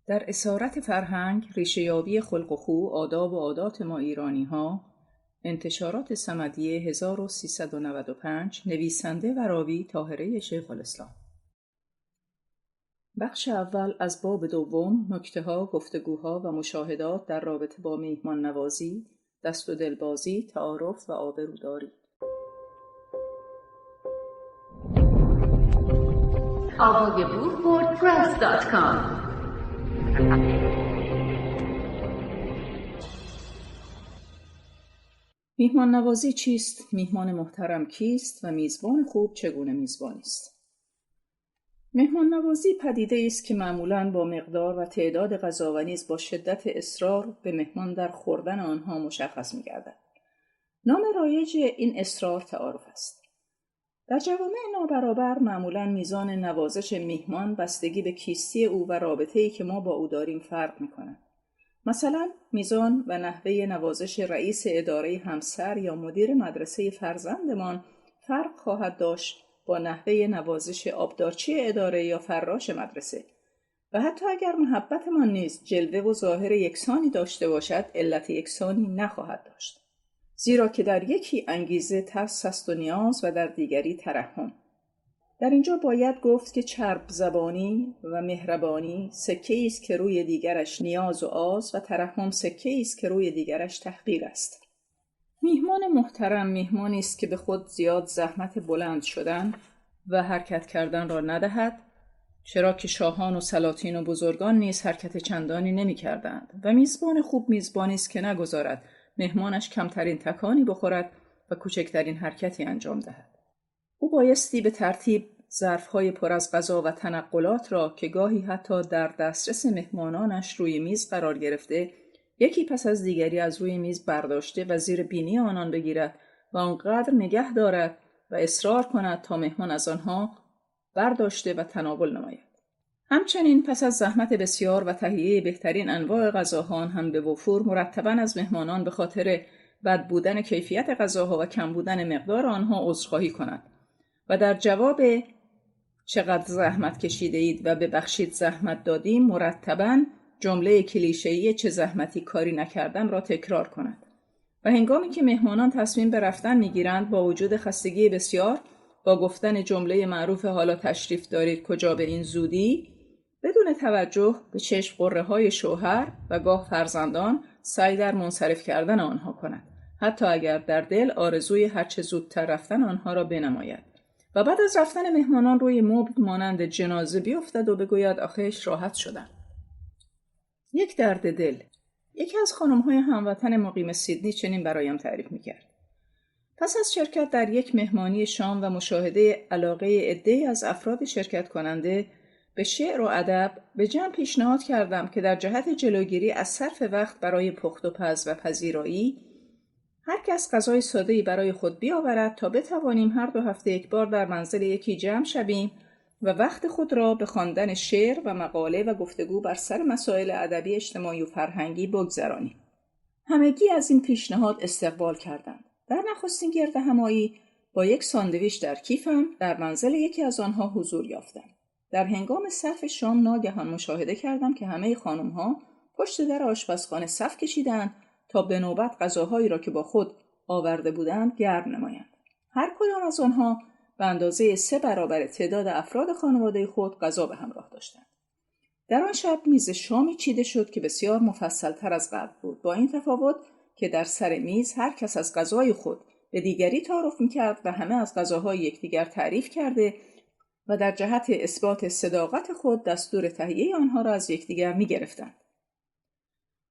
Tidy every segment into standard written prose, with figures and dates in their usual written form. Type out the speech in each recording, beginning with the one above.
در اسارت فرهنگ، ریشه‌یابی خلق و خو، آداب و عادات ما ایرانی‌ها، انتشارات صمدیه 1395، نویسنده و راوی طاهره شیخ الاسلام. بخش اول از باب دوم، نکته‌ها، گفتگوها و مشاهدات در رابطه با میهمان نوازی، دست و دلبازی، تعارف و آبروداری. AvageBook.wordpress.com میهمان نوازی چیست؟ میهمان محترم کیست؟ و میزبان خوب چگونه میزبانی است؟ مهمان نوازی پدیده است که معمولاً با مقدار و تعداد غذا و نیز با شدت اصرار به مهمان در خوردن آنها مشخص می‌گردد. نام رایج این اصرار تعارف است. در جوامع نابرابر معمولاً میزان نوازش میهمان بستگی به کیستی او و رابطه‌ای که ما با او داریم فرق می‌کند. مثلا میزان و نحوه نوازش رئیس اداره همسر یا مدیر مدرسه فرزندمان فرق خواهد داشت با نحوه نوازش آبدارچی اداره یا فراش مدرسه، و حتی اگر محبتمان نیز جلوه و ظاهر یکسانی داشته باشد، علت یکسانی نخواهد داشت، زیرا که در یکی انگیزه ترس است و نیاز و در دیگری ترحم. در اینجا باید گفت که چرب زبانی و مهربانی سکه‌ای است که روی دیگرش نیاز و آز، و ترحم سکه‌ای است که روی دیگرش تحقیر است. میهمان محترم میهمانی است که به خود زیاد زحمت بلند شدن و حرکت کردن را ندهد، چرا که شاهان و سلاطین و بزرگان نیز حرکت چندانی نمی‌کردند. و میزبان خوب میزبانی است که نگذارد مهمانش کمترین تکانی بخورد و کوچکترین حرکتی انجام دهد. او بایستی به ترتیب ظرف‌های پر از غذا و تنقلات را که گاهی حتی در دسترس مهمانانش روی میز قرار گرفته، یکی پس از دیگری از روی میز برداشته و زیر بینی آنان بگیرد و آنقدر نگه دارد و اصرار کند تا مهمان از آنها برداشته و تناول نماید. همچنین پس از زحمت بسیار و تهیه بهترین انواع غذاها هم به وفور مرتباً از مهمانان به خاطر بد بودن کیفیت غذاها و کم بودن مقدار آنها عذرخواهی کند و در جواب چقدر زحمت کشیده اید و ببخشید زحمت دادیم مرتباً جمله کلیشه‌ای چه زحمتی کاری نکردم را تکرار کند. و هنگامی که مهمانان تصمیم به رفتن میگیرند، با وجود خستگی بسیار، با گفتن جمله معروف حالا تشریف دارید کجا به این زودی، بدون توجه به چشم قره‌های شوهر و گاه فرزندان سعی در منصرف کردن آنها کند، حتی اگر در دل آرزوی هرچه زودتر رفتن آنها را بنماید. و بعد از رفتن مهمانان روی مبل مانند جنازه بیفتد و بگوید آخیش راحت شدم. یک درد دل. یکی از خانم‌های هموطن مقیم سیدنی چنین برایم تعریف می‌کرد. پس از شرکت در یک مهمانی شام و مشاهده علاقه عده‌ای از افراد شرکت کننده به شعر و ادب، به جمع پیشنهاد کردم که در جهت جلوگیری از صرف وقت برای پخت و پز و پذیرایی، هر کس غذای ساده‌ای برای خود بیاورد تا بتوانیم هر 2 هفته یک بار در منزل یکی جمع شویم و وقت خود را به خواندن شعر و مقاله و گفتگو بر سر مسائل ادبی، اجتماعی و فرهنگی بگذرانیم. همگی از این پیشنهاد استقبال کردند. در نخستین گرد همایی با یک ساندویچ در کیفم در منزل یکی از آنها حضور یافتم. در هنگام صرف شام ناگهان مشاهده کردم که همه خانم‌ها پشت در آشپزخانه صف کشیدند تا به نوبت غذاهایی را که با خود آورده بودند گرم نمایند. هر کدام از آنها به اندازه 3 برابر تعداد افراد خانواده خود غذا به همراه داشتند. در آن شب میز شامی چیده شد که بسیار مفصل‌تر از قبل بود، با این تفاوت که در سر میز هر کس از غذای خود به دیگری تعارف می‌کرد و همه از غذاهای یکدیگر تعریف کرده و در جهت اثبات صداقت خود دستور تهیه آنها را از یکدیگر می‌گرفتند.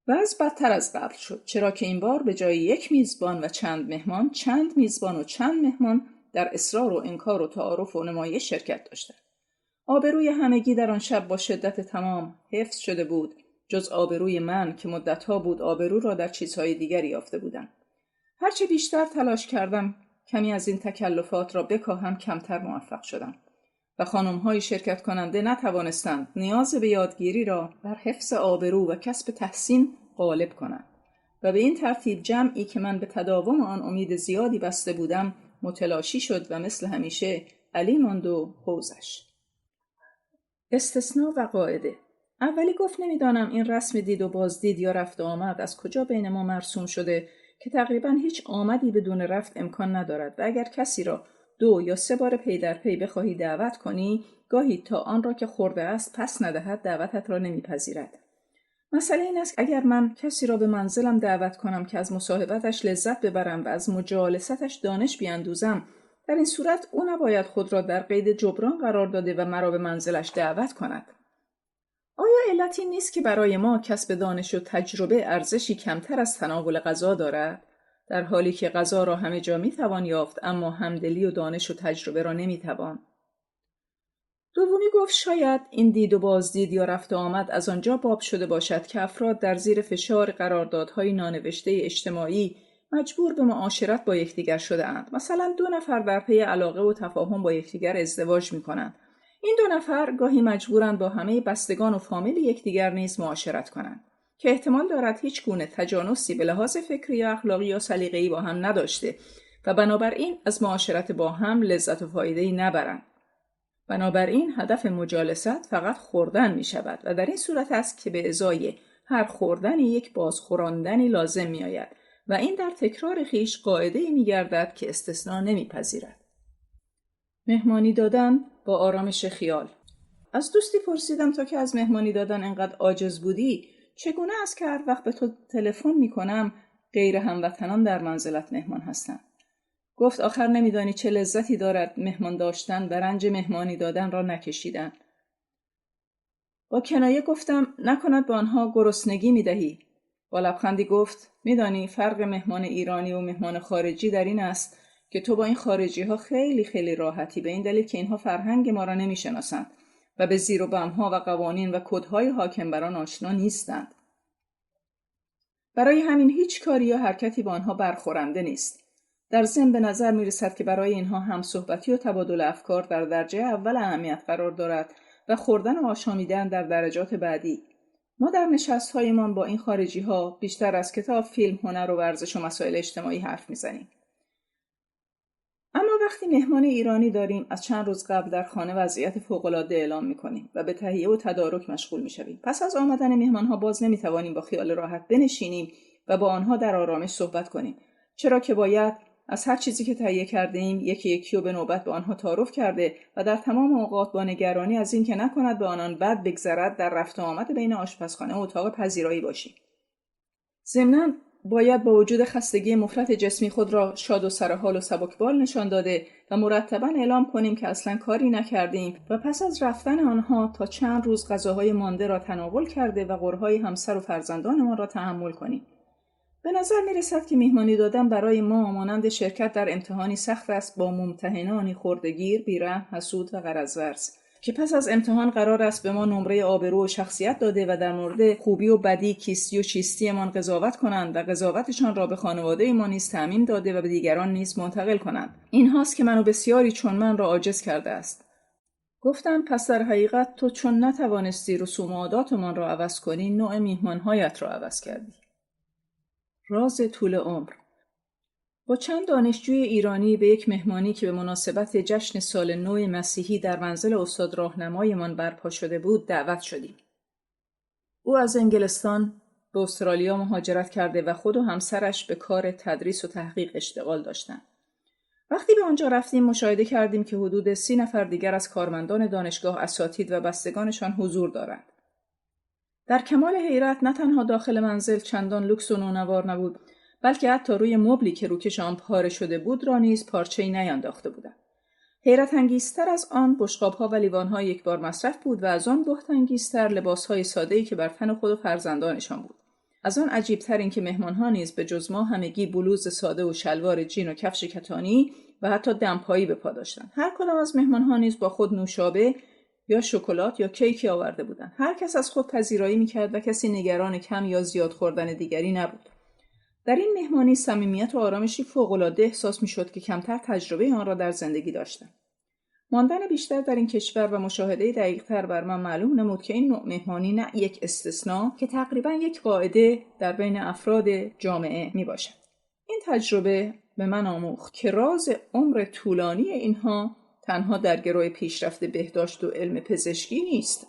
وضع بدتر از قبل شد، چرا که این بار به جای یک میزبان و چند مهمان، چند میزبان و چند مهمان در اصرار و انکار و تعارف و نمایش شرکت داشتند. آبروی همگی در آن شب با شدت تمام حفظ شده بود، جز آبروی من که مدتها بود آبرو را در چیزهای دیگری یافته بودم. هرچه بیشتر تلاش کردم کمی از این تکلفات را بکاهم، کمتر موفق شدم و خانم‌های شرکت کننده نتوانستند نیاز به یادگیری را بر حفظ آبرو و کسب تحسین غالب کنند و به این ترتیب جمعی که من به تداوم آن امید زیادی بسته بودم متلاشی شد و مثل همیشه علی ماند و حوزش. استثناء و قاعده. اولی گفت نمیدانم این رسم دید و بازدید یا رفت و آمد از کجا بین ما مرسوم شده که تقریبا هیچ آمدی بدون رفت امکان ندارد و اگر کسی را 2 یا 3 بار پی در پی بخواهی دعوت کنی، گاهی تا آن را که خورده است پس ندهد دعوتت را نمیپذیرد. مسئله این است اگر من کسی را به منزلم دعوت کنم که از مصاحبتش لذت ببرم و از مجالستش دانش بیاندوزم، در این صورت او نباید خود را در قید جبران قرار داده و مرا به منزلش دعوت کند. آیا علتی نیست که برای ما کسب دانش و تجربه ارزشی کمتر از تناول غذا دارد، در حالی که غذا را همه جا میتوان یافت اما همدلی و دانش و تجربه را نمیتوان؟ دومی گفت شاید این دید و بازدید یا رفت و آمد از آنجا باب شده باشد که افراد در زیر فشار قراردادهای نانوشته اجتماعی مجبور به معاشرت با یکدیگر شده اند. مثلا 2 نفر در پی علاقه و تفاهم با یکدیگر ازدواج می‌کنند. این 2 نفر گاهی مجبورند با همه بستگان و فامیل یکدیگر نیز معاشرت کنند که احتمال دارد هیچ گونه تجانسی به لحاظ فکری یا اخلاقی یا سلیقه‌ای با هم نداشته و بنابراین از معاشرت با هم لذت و فایده‌ای نبرند. بنابراین هدف مجالست فقط خوردن می شود و در این صورت است که به ازای هر خوردنی یک بازخوراندنی لازم می آید و این در تکرار خیش قاعده‌ای می گردد که استثناء نمی پذیرد. مهمانی دادن با آرامش خیال. از دوستی پرسیدم تا که از مهمانی دادن انقدر عاجز بودی چگونه است که هر وقت به تو تلفن می کنم غیر هموطنان در منزلت مهمان هستند؟ گفت آخر نمیدانی چه لذتی دارد مهمان داشتن و رنج مهمانی دادن را نکشیدن. با کنایه گفتم نکند به آنها گرسنگی میدهی. با لبخندی گفت میدانی فرق مهمان ایرانی و مهمان خارجی در این است که تو با این خارجی ها خیلی خیلی راحتی، به این دلیل که اینها فرهنگ ما را نمیشناسند و به زیر و بم ها و قوانین و کدهای حاکم بر آن آشنا نیستند. برای همین هیچ کاری یا حرکتی با آنها برخورنده نیست. در ضمن به نظر می رسد که برای اینها هم صحبتی و تبادل افکار در درجه اول اهمیت قرار دارد و خوردن و آشامیدن در درجات بعدی. ما در نشست‌هایمان با این خارجی ها بیشتر از کتاب، فیلم، هنر و ورزش و مسائل اجتماعی حرف میزنیم. اما وقتی مهمان ایرانی داریم از چند روز قبل در خانه وضعیت فوق‌العاده اعلام می‌کنیم و به تهیه و تدارک مشغول می‌شویم. پس از آمدن مهمان‌ها باز نمی‌توانیم با خیال راحت بنشینیم و با آنها در آرامش صحبت کنیم، چرا که باید از هر چیزی که تهیه کرده ایم یکی یکی و به نوبت به آنها تعارف کرده و در تمام اوقات با نگرانی از این که نکند به آنان بد بگذرد در رفت و آمد بین آشپزخانه و اتاق پذیرایی باشیم. ضمناً باید با وجود خستگی مفرط جسمی خود را شاد و سرحال و سبکبال نشان داده و مرتباً اعلام کنیم که اصلاً کاری نکردیم و پس از رفتن آنها تا چند روز غذاهای مانده را تناول کرده و غرهای همسر و فرزندانمان را تحمل کنیم. به نظر می رسد که مهمانی دادن برای ما مانند شرکت در امتحانی سخت است با ممتحنانی خردگیر، بی‌رحم، حسود و غرض‌ورز که پس از امتحان قرار است به ما نمره آبرو و شخصیت داده و در مورد خوبی و بدی، کیستی و چیستی من قضاوت کنند و قضاوتشان را به خانواده ما نیز تعمیم داده و به دیگران نیز منتقل کنند. این هاست که منو بسیاری چون من را عاجز کرده است. گفتم پس در حقیقت تو چون نتوانستی رسوم و عاداتمان را عوض کنی، نوع میهمان‌هایت را عوض کردی. راز طول عمر. با چند دانشجوی ایرانی به یک مهمانی که به مناسبت جشن سال نو مسیحی در منزل استاد راهنمایمان برپا شده بود دعوت شدیم. او از انگلستان به استرالیا مهاجرت کرده و خود و همسرش به کار تدریس و تحقیق اشتغال داشتند. وقتی به آنجا رفتیم مشاهده کردیم که حدود 30 نفر دیگر از کارمندان دانشگاه، اساتید و بستگانشان حضور دارند. در کمال حیرت نه تنها داخل منزل چندان لوکس و نونوار نبود، بلکه حتی روی مبلی که روکش آن پاره شده بود را نیز پارچه‌ای نینداخته بودند. حیرت انگیزتر از آن بشقاب‌ها و لیوان‌های یک بار مصرف بود و از آن بهت انگیزتر لباس‌های ساده‌ای که بر تن خود و فرزندانشان بود. از آن عجیب‌تر این که مهمان‌ها نیز به جز ما همگی بلوز ساده و شلوار جین و کفش کتانی و حتی دمپایی به پا داشتند. هر کدام از مهمان‌ها نیز با خود نوشابه یا شکلات یا کیکی آورده بودند. هر کس از خود پذیرایی می‌کرد و کسی نگران کم یا زیاد خوردن دیگری نبود. در این مهمانی صمیمیت و آرامشی فوق‌العاده احساس می‌شد که کمتر تجربه آن را در زندگی داشتم. ماندن بیشتر در این کشور و مشاهده دقیق‌تر بر من معلوم نمود که این نوع مهمانی نه یک استثناء که تقریباً یک قاعده در بین افراد جامعه میباشد. این تجربه به من آموخت که راز عمر طولانی اینها تنها در گروه پیشرفت بهداشت و علم پزشکی نیست.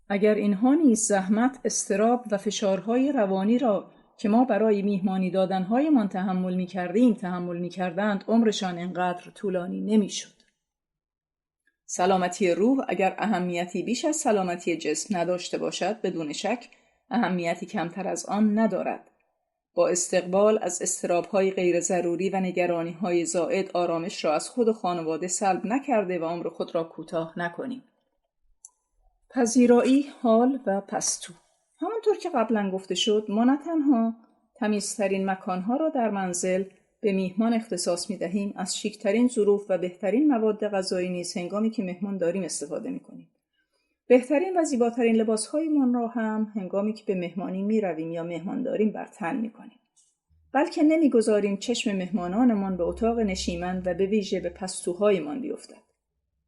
اگر اینها نیز زحمت، اضطراب و فشارهای روانی را که ما برای میهمانی دادنهایمان تحمل می‌کردیم تحمل می‌کردند، عمرشان اینقدر طولانی نمی‌شد. سلامتی روح اگر اهمیتی بیش از سلامتی جسم نداشته باشد، بدون شک اهمیتی کمتر از آن ندارد. با استقبال از اضطراب‌های غیر ضروری و نگرانی‌های زائد آرامش را از خود و خانواده سلب نکرده و عمر خود را کوتاه نکنیم. پذیرایی، حال و پستو. همانطور که قبلا گفته شد، ما نه تنها تمیزترین مکانها را در منزل به میهمان اختصاص می‌دهیم، از شیکترین ظروف و بهترین مواد غذایی نیز هنگامی که مهمان داریم استفاده می‌کنیم. بهترین و زیباترین لباس‌هایمان را هم هنگامی که به مهمانی می‌رویم یا مهمان داریم بر تن می‌کنیم. بلکه نمی‌گذاریم چشم مهمانانمان به اتاق نشیمن و به ویژه به پستوهایمان بیفتد.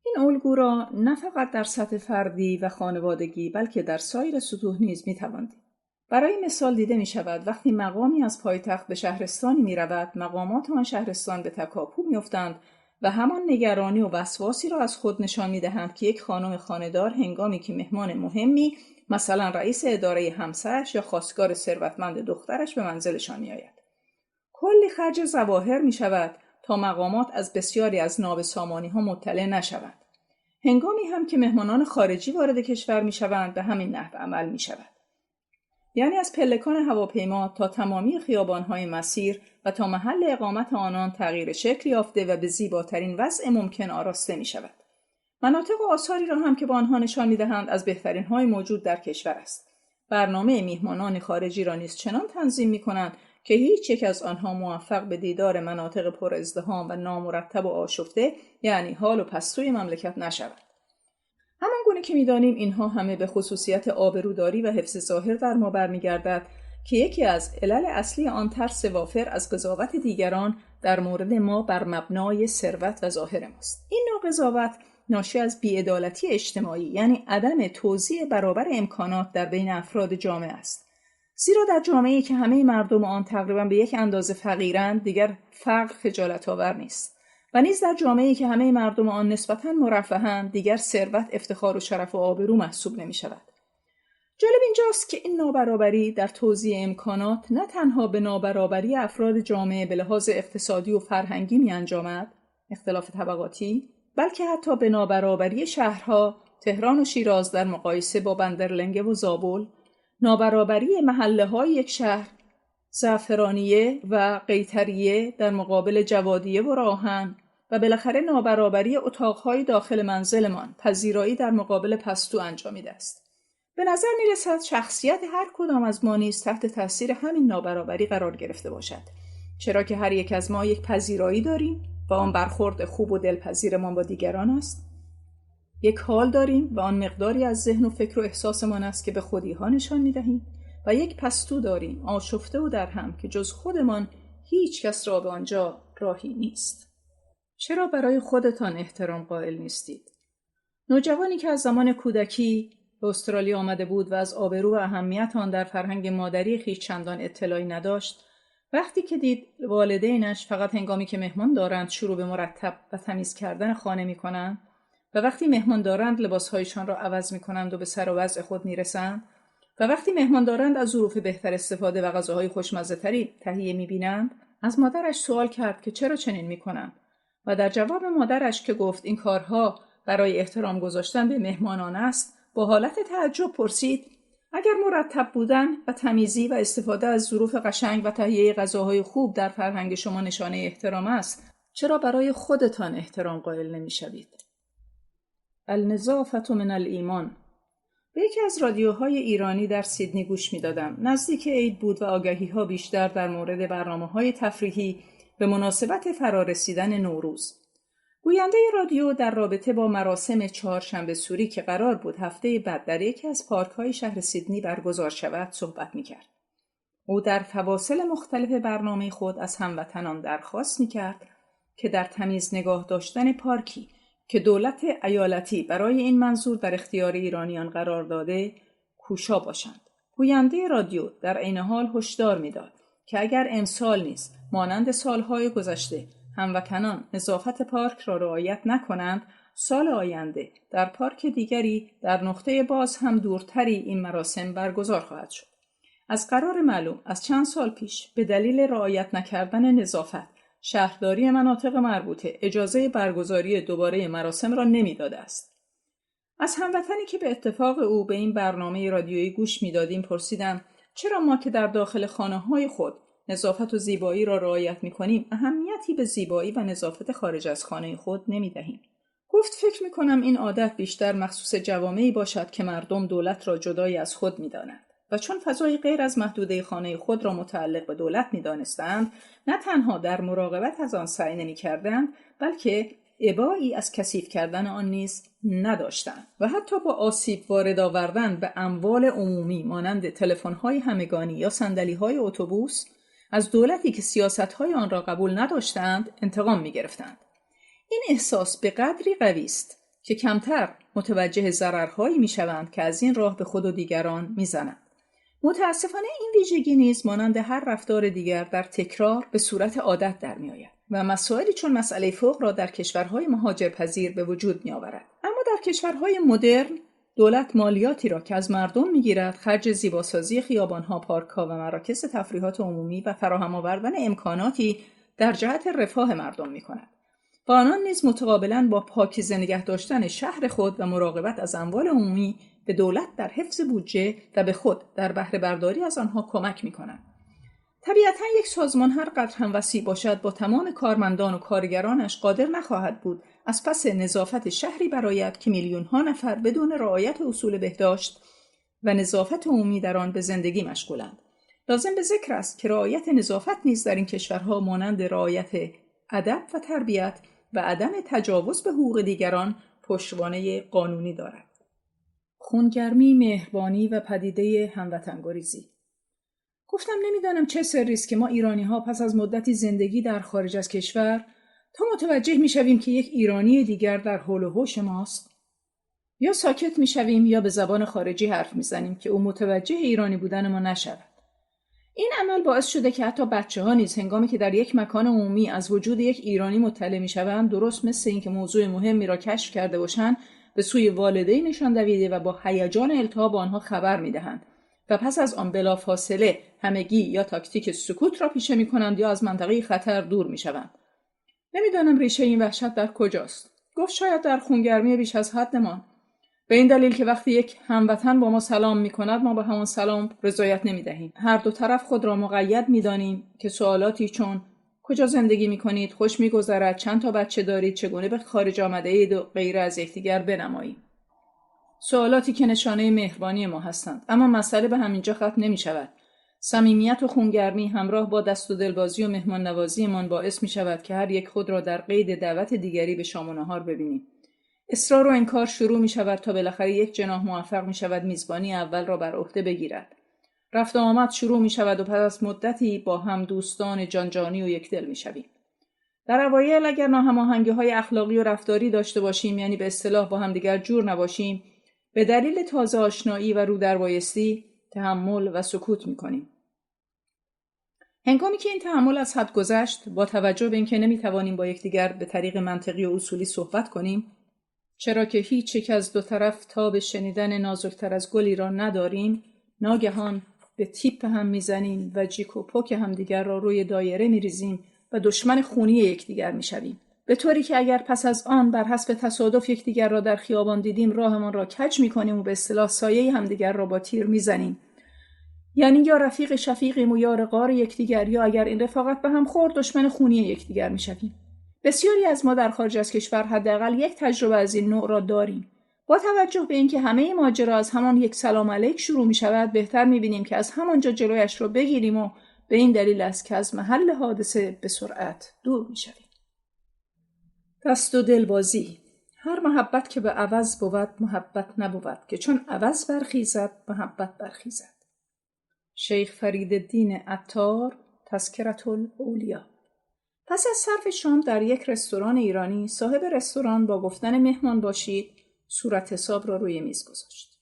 این الگو را نه فقط در سطح فردی و خانوادگی بلکه در سایر سطوح نیز می‌توان دید. برای مثال دیده می‌شود وقتی مقامی از پایتخت به شهرستانی می‌رود، مقامات آن شهرستان به تکاپو می‌افتند و همان نگرانی و وسواسی را از خود نشان می‌دهند که یک خانم خانه‌دار هنگامی که مهمان مهمی، مثلا رئیس اداره همسرش یا خواستگار ثروتمند دخترش به منزلشان می‌آید. کلی خرج ظواهر می‌شود تا مقامات از بسیاری از نابسامانی‌ها مطلع نشوند. هنگامی هم که مهمانان خارجی وارد کشور می‌شوند به همین نحو عمل می‌شود. یعنی از پلکان هواپیما تا تمامی خیابان‌های مسیر و تا محل اقامت آنان تغییر شکل یافته و به زیباترین وضع ممکن آراسته می‌شود. مناطق و آثاری را هم که با آنها نشان می‌دهند از بهترین‌های موجود در کشور است. برنامه میهمانان خارجی را نیز چنان تنظیم می‌کنند که هیچ یک از آنها موفق به دیدار مناطق پر ازدحام و نامرتب و آشفته، یعنی حال و پستوی مملکت نشود. همان گونه که می‌دانیم اینها همه به خصوصیت آبروداری و حفظ ظاهر در ما برمیگردد که یکی از علل اصلی آن ترس وافر از قضاوت دیگران در مورد ما بر مبنای ثروت و ظاهر ماست. این نوع قضاوت ناشی از بی‌عدالتی اجتماعی، یعنی عدم توزیع برابر امکانات در بین افراد جامعه است. زیرا در جامعه‌ای که همه مردم آن تقریباً به یک اندازه فقیرند، دیگر فقر خجالت‌آور نیست. و نیز در جامعه‌ای که همه مردم آن نسبتاً مرفه‌اند، دیگر ثروت افتخار و شرف و آبرو محسوب نمی‌شود. جالب اینجاست که این نابرابری در توزیع امکانات نه تنها به نابرابری افراد جامعه به لحاظ اقتصادی و فرهنگی می‌انجامد، اختلاف طبقاتی، بلکه حتی به نابرابری شهرها، تهران و شیراز در مقایسه با بندرلنگه و زابل، نابرابری محله‌های یک شهر، زعفرانیه و قیطریه در مقابل جوادیه و راهن، و بالاخره نابرابری اتاقهای داخل منزلمان، پذیرایی در مقابل پستو انجامیده است. به نظر می‌رسد شخصیت هر کدام از ما نیز تحت تاثیر همین نابرابری قرار گرفته باشد، چرا که هر یک از ما یک پذیرایی داریم و آن برخورد خوب و دلپذیرمان با دیگران است. یک حال داریم و آن مقداری از ذهن و فکر و احساسمان است که به خودی‌ها نشان می‌دهیم و یک پستو داریم آشفته و درهم که جز خودمان هیچ کس را به آنجا راهی نیست. چرا برای خودتان احترام قائل نیستید؟ نوجوانی که از زمان کودکی به استرالیا آمده بود و از آبرو و اهمیت آن در فرهنگ مادری خویش چندان اطلاعی نداشت، وقتی که دید والدینش فقط هنگامی که مهمان دارند شروع به مرتب و تمیز کردن خانه می‌کنند و وقتی مهمان دارند لباسهایشان را عوض می‌کنند و به سر و وضع خود می‌رسند و وقتی مهمان دارند از ظروف بهتر استفاده و غذاهای خوشمزه‌تری تهیه می‌بینند، از مادرش سوال کرد که چرا چنین می‌کنند و در جواب مادرش که گفت این کارها برای احترام گذاشتن به مهمانان است، با حالت تعجب پرسید: اگر مرتب بودن و تمیزی و استفاده از ظروف قشنگ و تهیه غذاهای خوب در فرهنگ شما نشانه احترام است، چرا برای خودتان احترام قائل نمی‌شوید؟ النظافة من الایمان. به یکی از رادیوهای ایرانی در سیدنی گوش می‌دادم. نزدیک عید بود و آگهی‌ها بیشتر در مورد برنامه‌های تفریحی به مناسبت فرارسیدن نوروز. گوینده رادیو در رابطه با مراسم چهارشنبه سوری که قرار بود هفته بعد در یکی از پارک‌های شهر سیدنی برگزار شود صحبت می‌کرد. او در فواصل مختلف برنامه خود از هموطنان درخواست می‌کرد که در تمیز نگاه داشتن پارکی که دولت ایالتی برای این منظور در اختیار ایرانیان قرار داده، کوشا باشند. گوینده رادیو در عین حال هشدار می‌داد که اگر امسال نیز مانند سالهای گذشته هموطنان نظافت پارک را رعایت نکنند، سال آینده در پارک دیگری در نقطه باز هم دورتری این مراسم برگزار خواهد شد. از قرار معلوم از چند سال پیش به دلیل رعایت نکردن نظافت شهرداری مناطق مربوطه اجازه برگزاری دوباره مراسم را نمیداده است. از هموطنی که به اتفاق او به این برنامه رادیویی گوش میدادیم پرسیدم چرا ما که در داخل خانه‌های خود نظافت و زیبایی را رعایت می‌کنیم اهمیتی به زیبایی و نظافت خارج از خانه خود نمی‌دهیم. گفت فکر می‌کنم این عادت بیشتر مخصوص جوامعی باشد که مردم دولت را جدای از خود می‌دانند و چون فضای غیر از محدوده خانه خود را متعلق به دولت می‌دانستند نه تنها در مراقبت از آن سعی نمی‌کردند بلکه ابایی از کثیف کردن آن نیز نداشتند و حتی با آسیب وارد آوردن به اموال عمومی مانند تلفن‌های همگانی یا صندلی‌های اتوبوس از دولتی که سیاست‌های آن را قبول نداشتند انتقام می‌گرفتند. این احساس به قدری قوی است که کمتر متوجه ضررهایی می‌شوند که از این راه به خود و دیگران می‌زنند. متاسفانه این ویژگی نیز مانند هر رفتار دیگر در تکرار به صورت عادت در می‌آید و مسائلی چون مسئله فقر را در کشورهای مهاجرپذیر به وجود می‌آورد. اما در کشورهای مدرن دولت مالیاتی را که از مردم می‌گیرد خرج زیباسازی خیابان‌ها، پارک‌ها و مراکز تفریحات عمومی و فراهم آوردن امکاناتی در جهت رفاه مردم می‌کند. و آنان نیز متقابلاً با پاکیزه نگه داشتن شهر خود و مراقبت از اموال عمومی به دولت در حفظ بودجه و به خود در بهره برداری از آنها کمک می‌کنند. طبیعتاً یک سازمان هر قدر هم وسیع باشد با تمام کارمندان و کارگرانش قادر نخواهد بود از پس نظافت شهری برآید که میلیون‌ها نفر بدون رعایت اصول بهداشت و نظافت عمومی در آن به زندگی مشغولند. لازم به ذکر است که رعایت نظافت نیز در این کشورها مانند رعایت ادب و تربیت و عدم تجاوز به حقوق دیگران پشتوانه قانونی دارد. خونگرمی، مهربانی و پدیده هموطن‌گریزی. گفتم نمیدانم چه سری است که ما ایرانی‌ها پس از مدتی زندگی در خارج از کشور تا متوجه می‌شویم که یک ایرانی دیگر در حول و حوش ماست. یا ساکت می‌شویم یا به زبان خارجی حرف می‌زنیم که او متوجه ایرانی بودن ما نشود. این عمل باعث شده که حتی بچه‌ها نیز هنگامی که در یک مکان عمومی از وجود یک ایرانی مطلع می‌شوند درست مثل اینکه موضوع مهمی را کشف کرده باشند به سوی والدینشان دویده و با هیجان التهاب آنها خبر می‌دهند و پس از آن بلافاصله همگی یا تاکتیک سکوت را پیشه می‌کنند یا از منطقه خطر دور می‌شوند. نمی‌دانم ریشه این وحشت در کجاست. گفت شاید در خونگرمی بیش از حدمان. به این دلیل که وقتی یک هموطن با ما سلام می‌کند ما به همان سلام رضایت نمی‌دهیم. هر دو طرف خود را مقید می‌دانیم که سوالاتی چون کجا زندگی می‌کنید، خوش می‌گذرد، چند تا بچه دارید، چگونه به خارج آمده‌اید و غیره از یکدیگر بنماییم. سوالاتی که نشانه مهربانی ما هستند، اما مسئله به همینجا ختم نمی‌شود. صمیمیت و خونگرمی همراه با دست و دلبازی و مهمان نوازیمان باعث می‌شود که هر یک خود را در قید دعوت دیگری به شام و نهار ببینیم. اصرار و انکار شروع می‌شود تا بالاخره یک جناح موفق می‌شود میزبانی اول را بر عهده بگیرد. رفت و آمد شروع می‌شود و پس از مدتی با هم دوستان جانجانی و یکدل می‌شویم. در اوایل اگر ناهماهنگی‌های اخلاقی و رفتاری داشته باشیم، یعنی به اصطلاح با هم دیگر جور نباشیم، به دلیل تازه آشنایی و رو در بایستی تحمل و سکوت می‌کنیم. هنگامی که این تحمل از حد گذشت، با توجه به اینکه نمی‌توانیم با یکدیگر به طریق منطقی و اصولی صحبت کنیم، چرا که هیچ یک از دو طرف تاب شنیدن نازکتر از گلی را نداریم، ناگهان به تیپ هم میزنیم و جیک و پوک همدیگر را روی دایره میریزیم و دشمن خونی یکدیگر میشویم. به طوری که اگر پس از آن بر حسب تصادف یکدیگر را در خیابان دیدیم راهمان را کج میکنیم و به اصطلاح سایه همدیگر را با تیر میزنیم. یعنی یا رفیق شفیقیم و یار غار یکدیگر، یا اگر این رفاقت به هم خورد دشمن خونی یکدیگر میشویم. بسیاری از ما در خارج از کشور حداقل یک تجربه از این نوع را داریم. با توجه به اینکه همه ماجرا از همان یک سلام علیک شروع می شود، بهتر می بینیم که از همانجا جلویش را بگیریم و به این دلیل است که از محل حادثه به سرعت دور می شویم. دست و دلبازی. هر محبت که به عوض بود محبت نبود که چون عوض برخیزد محبت برخیزد. شیخ فریدالدین عطار، تذکرة الاولیا. پس از صرف شام در یک رستوران ایرانی، صاحب رستوران با گفتن مهمان باشید صورت حساب را روی میز گذاشت.